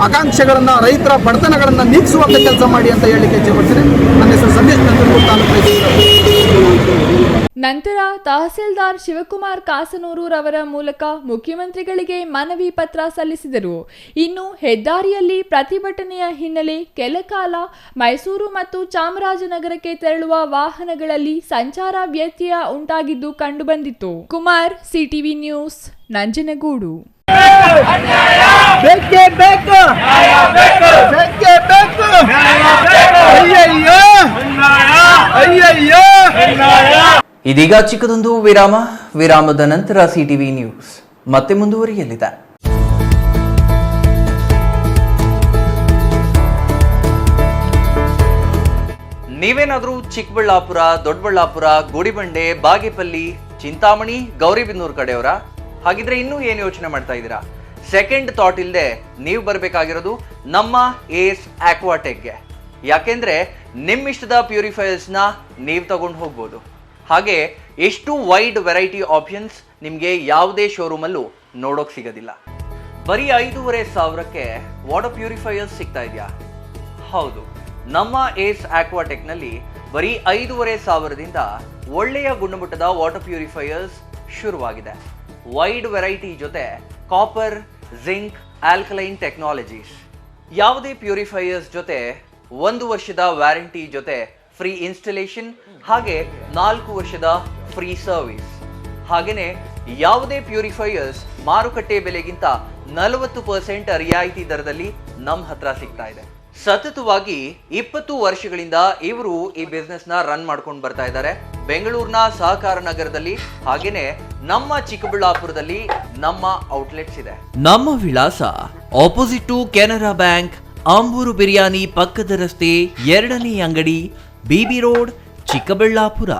ಆಕಾಂಕ್ಷೆಗಳನ್ನು, ರೈತರ ಬಡತನಗಳನ್ನು ನೀಗಿಸುವಂಥ ಕೆಲಸ ಮಾಡಿ ಅಂತ ಹೇಳಲಿಕ್ಕೆ ಇಚ್ಛೆ ಪಡ್ತೀನಿ. ನನ್ನ ಹೆಸರು ಸಂದೇಶ್ ನಂಜನಗೂಡು ತಾಲೂಕು. ನಂತರ ತಹಸೀಲ್ದಾರ್ ಶಿವಕುಮಾರ್ ಕಾಸನೂರು ರವರ ಮೂಲಕ ಮುಖ್ಯಮಂತ್ರಿಗಳಿಗೆ ಮನವಿ ಪತ್ರ ಸಲ್ಲಿಸಿದರು. ಇನ್ನು ಹೆದ್ದಾರಿಯಲ್ಲಿ ಪ್ರತಿಭಟನೆಯ ಹಿನ್ನೆಲೆ ಕೆಲಕಾಲ ಮೈಸೂರು ಮತ್ತು ಚಾಮರಾಜನಗರಕ್ಕೆ ತೆರಳುವ ವಾಹನಗಳಲ್ಲಿ ಸಂಚಾರ ವ್ಯತ್ಯಯ ಉಂಟಾಗಿದ್ದು ಕಂಡುಬಂದಿತ್ತು. Kumar, CTV news, Nanjangud. ಇದೀಗ ಚಿಕ್ಕದೊಂದು ವಿರಾಮದ ನಂತರ ಸಿಟಿವಿ ನ್ಯೂಸ್ ಮತ್ತೆ ಮುಂದುವರಿಯಲಿದೆ. ನೀವೇನಾದರೂ ಚಿಕ್ಕಬಳ್ಳಾಪುರ, ದೊಡ್ಡಬಳ್ಳಾಪುರ, ಗುಡಿಬಂಡೆ, ಬಾಗೇಪಲ್ಲಿ, ಚಿಂತಾಮಣಿ, ಗೌರಿಬಿದನೂರು ಕಡೆಯವರ ಹಾಗಿದ್ರೆ ಇನ್ನೂ ಏನು ಯೋಚನೆ ಮಾಡ್ತಾ ಇದ್ದೀರಾ? ಸೆಕೆಂಡ್ ಥಾಟ್ ಇಲ್ಲದೆ ನೀವು ಬರಬೇಕಾಗಿರೋದು ನಮ್ಮ ಏಸ್ ಆಕ್ವಾಟೆಕ್ಗೆ. ಯಾಕೆಂದ್ರೆ ನಿಮ್ಮಿಷ್ಟದ ಪ್ಯೂರಿಫೈಯರ್ಸ್ನ ನೀವು ತಗೊಂಡು ಹೋಗ್ಬೋದು. ಹಾಗೆ ಎಷ್ಟು ವೈಡ್ ವೆರೈಟಿ ಆಪ್ಷನ್ಸ್ ನಿಮಗೆ ಯಾವುದೇ ಶೋರೂಮಲ್ಲೂ ನೋಡೋಕೆ ಸಿಗೋದಿಲ್ಲ. ಬರೀ 5,500ಕ್ಕೆ ವಾಟರ್ ಪ್ಯೂರಿಫೈಯರ್ಸ್ ಸಿಗ್ತಾ ಇದೆಯಾ? ಹೌದು, ನಮ್ಮ ಏಸ್ ಆಕ್ವಾಟೆಕ್ನಲ್ಲಿ ಬರೀ 5,500ದಿಂದ ಒಳ್ಳೆಯ ಗುಣಮಟ್ಟದ ವಾಟರ್ ಪ್ಯೂರಿಫೈಯರ್ಸ್ ಶುರುವಾಗಿದೆ. ವೈಡ್ ವೆರೈಟಿ ಜೊತೆ ಕಾಪರ್, ಜಿಂಕ್, ಆಲ್ಕಲೈನ್ ಟೆಕ್ನಾಲಜೀಸ್. ಯಾವುದೇ ಪ್ಯೂರಿಫೈಯರ್ಸ್ ಜೊತೆ 1 ವರ್ಷದ ವ್ಯಾರಂಟಿ ಜೊತೆ ಫ್ರೀ ಇನ್ಸ್ಟಾಲೇಷನ್, ಹಾಗೆ 4 ವರ್ಷದ ಫ್ರೀ ಸರ್ವಿಸ್. ಹಾಗೆಯೇ ಯಾವುದೇ ಪ್ಯೂರಿಫೈಯರ್ಸ್ ಮಾರುಕಟ್ಟೆ ಬೆಲೆಗಿಂತ 40% ರಿಯಾಯಿತಿ ದರದಲ್ಲಿ ನಮ್ಮ ಹತ್ರ ಸಿಗ್ತಾ ಇದೆ. ಸತತವಾಗಿ 20 ವರ್ಷಗಳಿಂದ ಇವರು ಈ ಬಿಸ್ನೆಸ್ ನ ರನ್ ಮಾಡ್ಕೊಂಡು ಬರ್ತಾ ಇದ್ದಾರೆ. ಬೆಂಗಳೂರಿನ ಸಹಕಾರ ನಗರದಲ್ಲಿ, ಹಾಗೇನೆ ನಮ್ಮ ಚಿಕ್ಕಬಳ್ಳಾಪುರದಲ್ಲಿ ನಮ್ಮ ಔಟ್ಲೆಟ್ಸ್ ಇದೆ. ನಮ್ಮ ವಿಳಾಸ opposite to Canara bank, Ambur biryani ಪಕ್ಕದ ರಸ್ತೆ, 2ನೇ ಅಂಗಡಿ, BB ರೋಡ್, ಚಿಕ್ಕಬಳ್ಳಾಪುರ.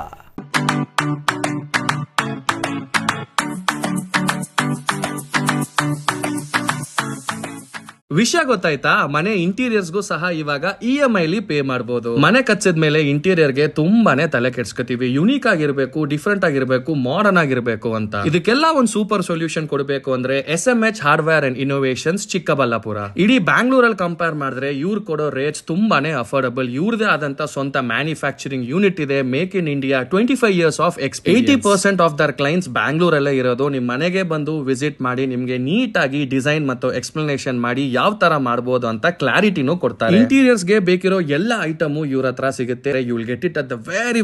ವಿಷಯ ಗೊತ್ತಾಯ್ತಾ? ಮನೆ ಇಂಟೀರಿಯರ್ಸ್ಗೂ ಸಹ ಇವಾಗ EMI ಪೇ ಮಾಡಬಹುದು. ಮನೆ ಕಚ್ಚಿದ ಮೇಲೆ ಇಂಟೀರಿಯರ್ಗೆ ತುಂಬಾನೇ ತಲೆ ಕೆಡ್ಸ್ಕೊತೀವಿ. ಯುನೀಕ್ ಆಗಿರ್ಬೇಕು, ಡಿಫ್ರೆಂಟ್ ಆಗಿರ್ಬೇಕು, ಮಾಡರ್ನ್ ಆಗಿರ್ಬೇಕು ಅಂತ. ಇದಕ್ಕೆಲ್ಲ ಒಂದು ಸೂಪರ್ ಸೊಲ್ಯೂಷನ್ ಕೊಡಬೇಕು ಅಂದ್ರೆ SMH hardware and innovations Chikkaballapur. ಇಡೀ ಬ್ಯಾಂಗ್ಳೂರಲ್ಲಿ ಕಂಪೇರ್ ಮಾಡಿದ್ರೆ ಇವ್ರು ಕೊಡೋ ರೇಟ್ಸ್ ತುಂಬಾನೇ ಅಫೋರ್ಡಬಲ್. ಇವ್ರದೇ ಆದಂತ ಸ್ವಂತ ಮ್ಯಾನುಫ್ಯಾಕ್ಚರಿಂಗ್ ಯೂನಿಟ್ ಇದೆ. Make in India 25 years of experience. 80% of their clients ಬ್ಯಾಂಗ್ಳೂರಲ್ಲೇ ಇರೋದು. ನಿಮ್ ಮನೆಗೆ ಬಂದು ವಿಸಿಟ್ ಮಾಡಿ ನಿಮ್ಗೆ ನೀಟ್ ಆಗಿ ಡಿಸೈನ್ ಮತ್ತು ಎಕ್ಸ್ಪ್ಲನೇಷನ್ ಮಾಡಿ ಯಾವ ತರ ಮಾಡಬಹುದು ಅಂತ ಕ್ಲಾರಿಟಿನೂ ಕೊಡ್ತಾರೆ. ಇಂಟೀರಿಯರ್ಸ್ ಗೆ ಬೇಕಿರೋ ಎಲ್ಲ ಐಟಮ್ ಇವ್ರ ಹತ್ರ ಸಿಗುತ್ತೆ. You will get it at the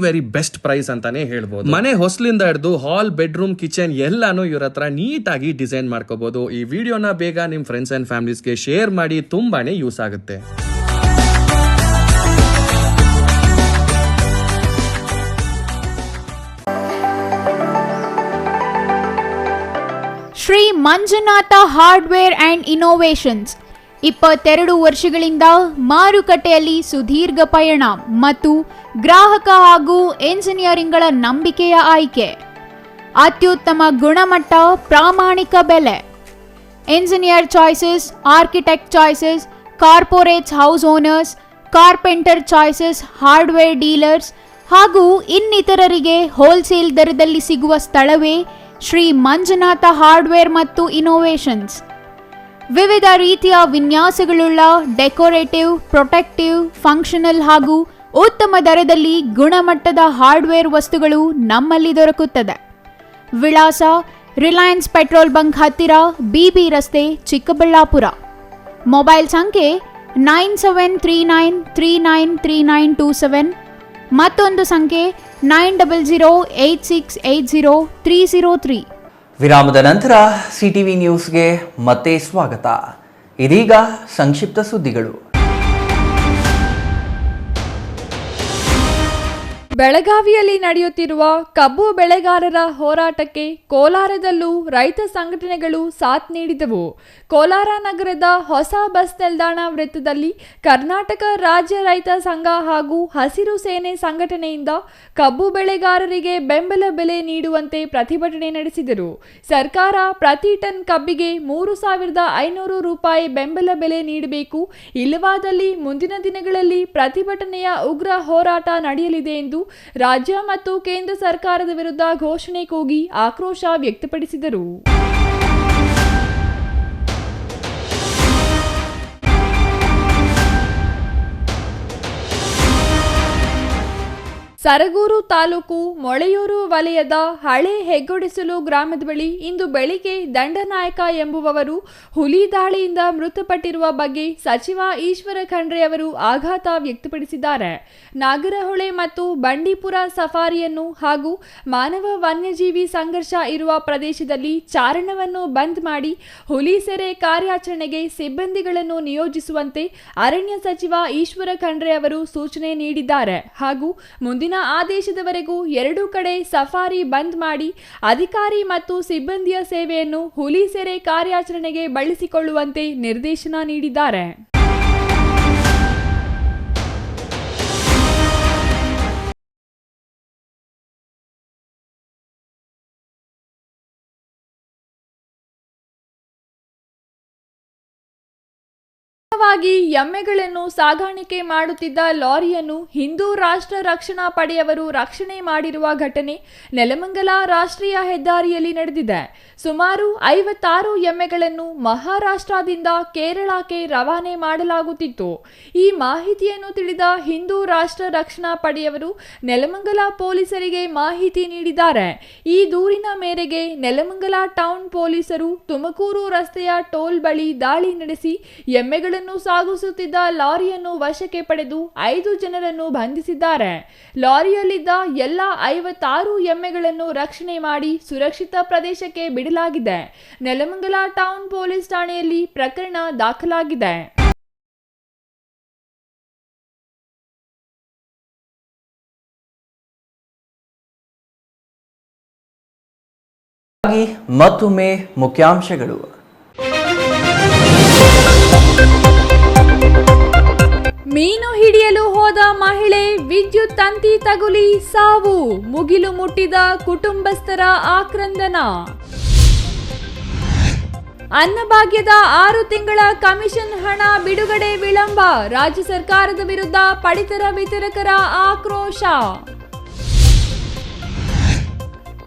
very best price ಅಂತಾನೆ ಹೇಳ್ಬೋದು. ಮನೆ ಹೊಸಲಿಂದ ಹಿಡಿದು ಹಾಲ್, ಬೆಡ್ರೂಮ್, ಕಿಚನ್ ಎಲ್ಲಾನು ಇವ್ರ ಹತ್ರ ನೀಟ್ ಆಗಿ ಡಿಸೈನ್ ಮಾಡ್ಕೋಬಹುದು. ಈ ವಿಡಿಯೋನ ಬೇಗ ನಿಮ್ ಫ್ರೆಂಡ್ಸ್ ಅಂಡ್ ಫ್ಯಾಮಿಲೀಸ್ಗೆ ಶೇರ್ ಮಾಡಿ, ತುಂಬಾನೇ ಯೂಸ್ ಆಗುತ್ತೆ. Shri Manjunatha hardware and innovations 22 ವರ್ಷಗಳಿಂದ ಮಾರುಕಟ್ಟೆಯಲ್ಲಿ ಸುದೀರ್ಘ ಪಯಣ ಮತ್ತು ಗ್ರಾಹಕ ಹಾಗೂ ಎಂಜಿನಿಯರಿಂಗ್ಗಳ ನಂಬಿಕೆಯ ಆಯ್ಕೆ. ಅತ್ಯುತ್ತಮ ಗುಣಮಟ್ಟ, ಪ್ರಾಮಾಣಿಕ ಬೆಲೆ. Engineer choices, architect choices, corporates, house owners, carpenter choices, hardware dealers ಹಾಗೂ ಇನ್ನಿತರರಿಗೆ ಹೋಲ್ಸೇಲ್ ದರದಲ್ಲಿ ಸಿಗುವ ಸ್ಥಳವೇ ಶ್ರೀ ಮಂಜುನಾಥ ಹಾರ್ಡ್ವೇರ್ ಮತ್ತು ಇನ್ನೋವೇಷನ್ಸ್. ವಿವಿಧ ರೀತಿಯ ವಿನ್ಯಾಸಗಳುಳ್ಳ ಡೆಕೋರೇಟಿವ್, ಪ್ರೊಟೆಕ್ಟಿವ್, ಫಂಕ್ಷನಲ್ ಹಾಗೂ ಉತ್ತಮ ದರದಲ್ಲಿ ಗುಣಮಟ್ಟದ ಹಾರ್ಡ್ವೇರ್ ವಸ್ತುಗಳು ನಮ್ಮಲ್ಲಿ ದೊರಕುತ್ತದೆ. ವಿಳಾಸ: ರಿಲಯನ್ಸ್ ಪೆಟ್ರೋಲ್ ಬಂಕ್ ಹತ್ತಿರ, BB ರಸ್ತೆ, ಚಿಕ್ಕಬಳ್ಳಾಪುರ. ಮೊಬೈಲ್ ಸಂಖ್ಯೆ 9739393927. ಮತ್ತೊಂದು ಸಂಖ್ಯೆ 9008680303. ವಿರಾಮದ ನಂತರ ಸಿಟಿವಿ ನ್ಯೂಸ್ಗೆ ಮತ್ತೆ ಸ್ವಾಗತ. ಇದೀಗ ಸಂಕ್ಷಿಪ್ತ ಸುದ್ದಿಗಳು. ಬೆಳಗಾವಿಯಲ್ಲಿ ನಡೆಯುತ್ತಿರುವ ಕಬ್ಬು ಬೆಳೆಗಾರರ ಹೋರಾಟಕ್ಕೆ ಕೋಲಾರದಲ್ಲೂ ರೈತ ಸಂಘಟನೆಗಳು ಸಾಥ್ ನೀಡಿದವು. ಕೋಲಾರ ನಗರದ ಹೊಸ ಬಸ್ ನಿಲ್ದಾಣ ವೃತ್ತದಲ್ಲಿ ಕರ್ನಾಟಕ ರಾಜ್ಯ ರೈತ ಸಂಘ ಹಾಗೂ ಹಸಿರು ಸೇನೆ ಸಂಘಟನೆಯಿಂದ ಕಬ್ಬು ಬೆಳೆಗಾರರಿಗೆ ಬೆಂಬಲ ಬೆಲೆ ನೀಡುವಂತೆ ಪ್ರತಿಭಟನೆ ನಡೆಸಿದರು. ಸರ್ಕಾರ ಪ್ರತಿ ಟನ್ ಕಬ್ಬಿಗೆ 3,500 ರೂಪಾಯಿ ಬೆಂಬಲ ಬೆಲೆ ನೀಡಬೇಕು, ಇಲ್ಲವಾದಲ್ಲಿ ಮುಂದಿನ ದಿನಗಳಲ್ಲಿ ಪ್ರತಿಭಟನೆಯ ಉಗ್ರ ಹೋರಾಟ ನಡೆಯಲಿದೆ ಎಂದು ರಾಜ್ಯ ಮತ್ತು ಕೇಂದ್ರ ಸರ್ಕಾರದ ವಿರುದ್ಧ ಘೋಷಣೆ ಕೂಗಿ ಆಕ್ರೋಶ ವ್ಯಕ್ತಪಡಿಸಿದರು. ಸರಗೂರು ತಾಲೂಕು ಮೊಳೆಯೂರು ವಲಯದ ಹಳೆ ಹೆಗ್ಗೊಡಿಸಲು ಗ್ರಾಮದ ಬಳಿ ಇಂದು ಬೆಳಿಗ್ಗೆ ದಂಡನಾಯಕ ಎಂಬುವವರು ಹುಲಿ ದಾಳಿಯಿಂದ ಮೃತಪಟ್ಟಿರುವ ಬಗ್ಗೆ ಸಚಿವ ಈಶ್ವರ ಖಂಡ್ರೆ ಅವರು ಆಘಾತ ವ್ಯಕ್ತಪಡಿಸಿದ್ದಾರೆ. ನಾಗರಹೊಳೆ ಮತ್ತು ಬಂಡೀಪುರ ಸಫಾರಿಯನ್ನು ಹಾಗೂ ಮಾನವ ವನ್ಯಜೀವಿ ಸಂಘರ್ಷ ಇರುವ ಪ್ರದೇಶದಲ್ಲಿ ಚಾರಣವನ್ನು ಬಂದ್ ಮಾಡಿ ಹುಲಿ ಸೆರೆ ಕಾರ್ಯಾಚರಣೆಗೆ ಸಿಬ್ಬಂದಿಗಳನ್ನು ನಿಯೋಜಿಸುವಂತೆ ಅರಣ್ಯ ಸಚಿವ ಈಶ್ವರ ಖಂಡ್ರೆ ಅವರು ಸೂಚನೆ ನೀಡಿದ್ದಾರೆ. ಹಾಗೂ ಮುಂದಿನ ಆದೇಶದವರೆಗೂ 2 ಕಡೆ ಸಫಾರಿ ಬಂದ್ ಮಾಡಿ ಅಧಿಕಾರಿ ಮತ್ತು ಸಿಬ್ಬಂದಿಯ ಸೇವೆಯನ್ನು ಹುಲಿ ಸೆರೆ ಕಾರ್ಯಾಚರಣೆಗೆ ಬಳಸಿಕೊಳ್ಳುವಂತೆ ನಿರ್ದೇಶನ ನೀಡಿದ್ದಾರೆ. ಎಮ್ಮೆಗಳನ್ನು ಸಾಗಾಣಿಕೆ ಮಾಡುತ್ತಿದ್ದ ಲಾರಿಯನ್ನು ಹಿಂದೂ ರಾಷ್ಟ್ರ ರಕ್ಷಣಾ ಪಡೆಯವರು ರಕ್ಷಣೆ ಮಾಡಿರುವ ಘಟನೆ ನೆಲಮಂಗಲ ರಾಷ್ಟ್ರೀಯ ಹೆದ್ದಾರಿಯಲ್ಲಿ ನಡೆದಿದೆ. ಸುಮಾರು 56 ಎಮ್ಮೆಗಳನ್ನು ಮಹಾರಾಷ್ಟ್ರದಿಂದ ಕೇರಳಕ್ಕೆ ರವಾನೆ ಮಾಡಲಾಗುತ್ತಿತ್ತು. ಈ ಮಾಹಿತಿಯನ್ನು ತಿಳಿದ ಹಿಂದೂ ರಾಷ್ಟ್ರ ರಕ್ಷಣಾ ಪಡೆಯವರು ನೆಲಮಂಗಲ ಪೊಲೀಸರಿಗೆ ಮಾಹಿತಿ ನೀಡಿದ್ದಾರೆ. ಈ ದೂರಿನ ಮೇರೆಗೆ ನೆಲಮಂಗಲ ಟೌನ್ ಪೊಲೀಸರು ತುಮಕೂರು ರಸ್ತೆಯ ಟೋಲ್ ಬಳಿ ದಾಳಿ ನಡೆಸಿ ಎಮ್ಮೆಗಳನ್ನು ಸಾಗಿಸುತ್ತಿದ್ದ ಲಾರಿಯನ್ನು ವಶಕ್ಕೆ ಪಡೆದು 5 ಜನರನ್ನು ಬಂಧಿಸಿದ್ದಾರೆ. ಲಾರಿಯಲ್ಲಿದ್ದ ಎಲ್ಲ 56 ಎಮ್ಮೆಗಳನ್ನು ರಕ್ಷಣೆ ಮಾಡಿ ಸುರಕ್ಷಿತ ಪ್ರದೇಶಕ್ಕೆ ಬಿಡಲಾಗಿದೆ. ನೆಲಮಂಗಲ ಟೌನ್ ಪೊಲೀಸ್ ಠಾಣೆಯಲ್ಲಿ ಪ್ರಕರಣ ದಾಖಲಾಗಿದೆ. ಮತ್ತೊಮ್ಮೆ ಮುಖ್ಯಾಂಶಗಳು. ಮೀನು ಹಿಡಿಯಲು ಹೋದ ಮಹಿಳೆ ವಿದ್ಯುತ್ ತಂತಿ ತಗುಲಿ ಸಾವು, ಮುಗಿಲು ಮುಟ್ಟಿದ ಕುಟುಂಬಸ್ಥರ ಆಕ್ರಂದನ. ಅನ್ನಭಾಗ್ಯದ 6 ತಿಂಗಳ ಕಮಿಷನ್ ಹಣ ಬಿಡುಗಡೆ ವಿಳಂಬ, ರಾಜ್ಯ ಸರ್ಕಾರದ ವಿರುದ್ಧ ಪಡಿತರ ವಿತರಕರ ಆಕ್ರೋಶ.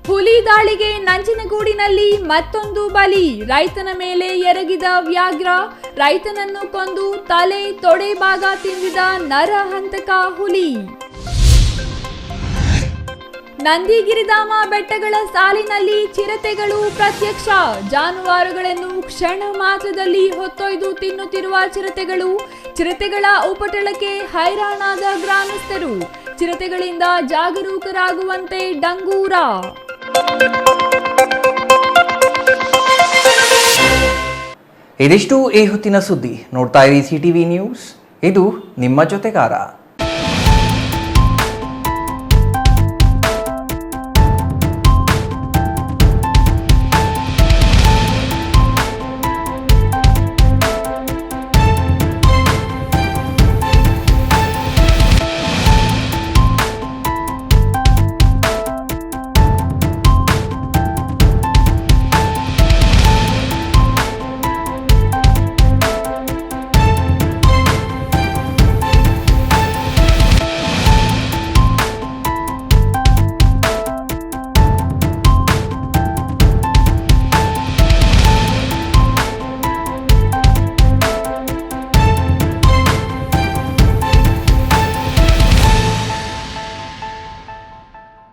ಹುಲಿ ದಾಳಿಗೆ ನಂಜನಗೂಡಿನಲ್ಲಿ ಮತ್ತೊಂದು ಬಲಿ, ರೈತನ ಮೇಲೆ ಎರಗಿದ ವ್ಯಾಘ್ರ, ರೈತನನ್ನು ಕೊಂದು ತಲೆ ತೊಡೆ ಭಾಗ ತಿಂದಿದ ನರಹಂತಕ ಹುಲಿ. ನಂದಿಗಿರಿಧಾಮ ಬೆಟ್ಟಗಳ ಸಾಲಿನಲ್ಲಿ ಚಿರತೆಗಳು ಪ್ರತ್ಯಕ್ಷ, ಜಾನುವಾರುಗಳನ್ನು ಕ್ಷಣ ಮಾತ್ರದಲ್ಲಿ ಹೊತ್ತೊಯ್ದು ತಿನ್ನುತ್ತಿರುವ ಚಿರತೆಗಳ ಉಪಟಳಕ್ಕೆ ಹೈರಾಣಾದ ಗ್ರಾಮಸ್ಥರು, ಚಿರತೆಗಳಿಂದ ಜಾಗರೂಕರಾಗುವಂತೆ ಡಂಗೂರ. ಇದಿಷ್ಟು ಈ ಹೊತ್ತಿನ ಸುದ್ದಿ. ನೋಡ್ತಾ ಇರಿ ಸಿಟಿವಿ ನ್ಯೂಸ್, ಇದು ನಿಮ್ಮ ಜೊತೆಗಾರ.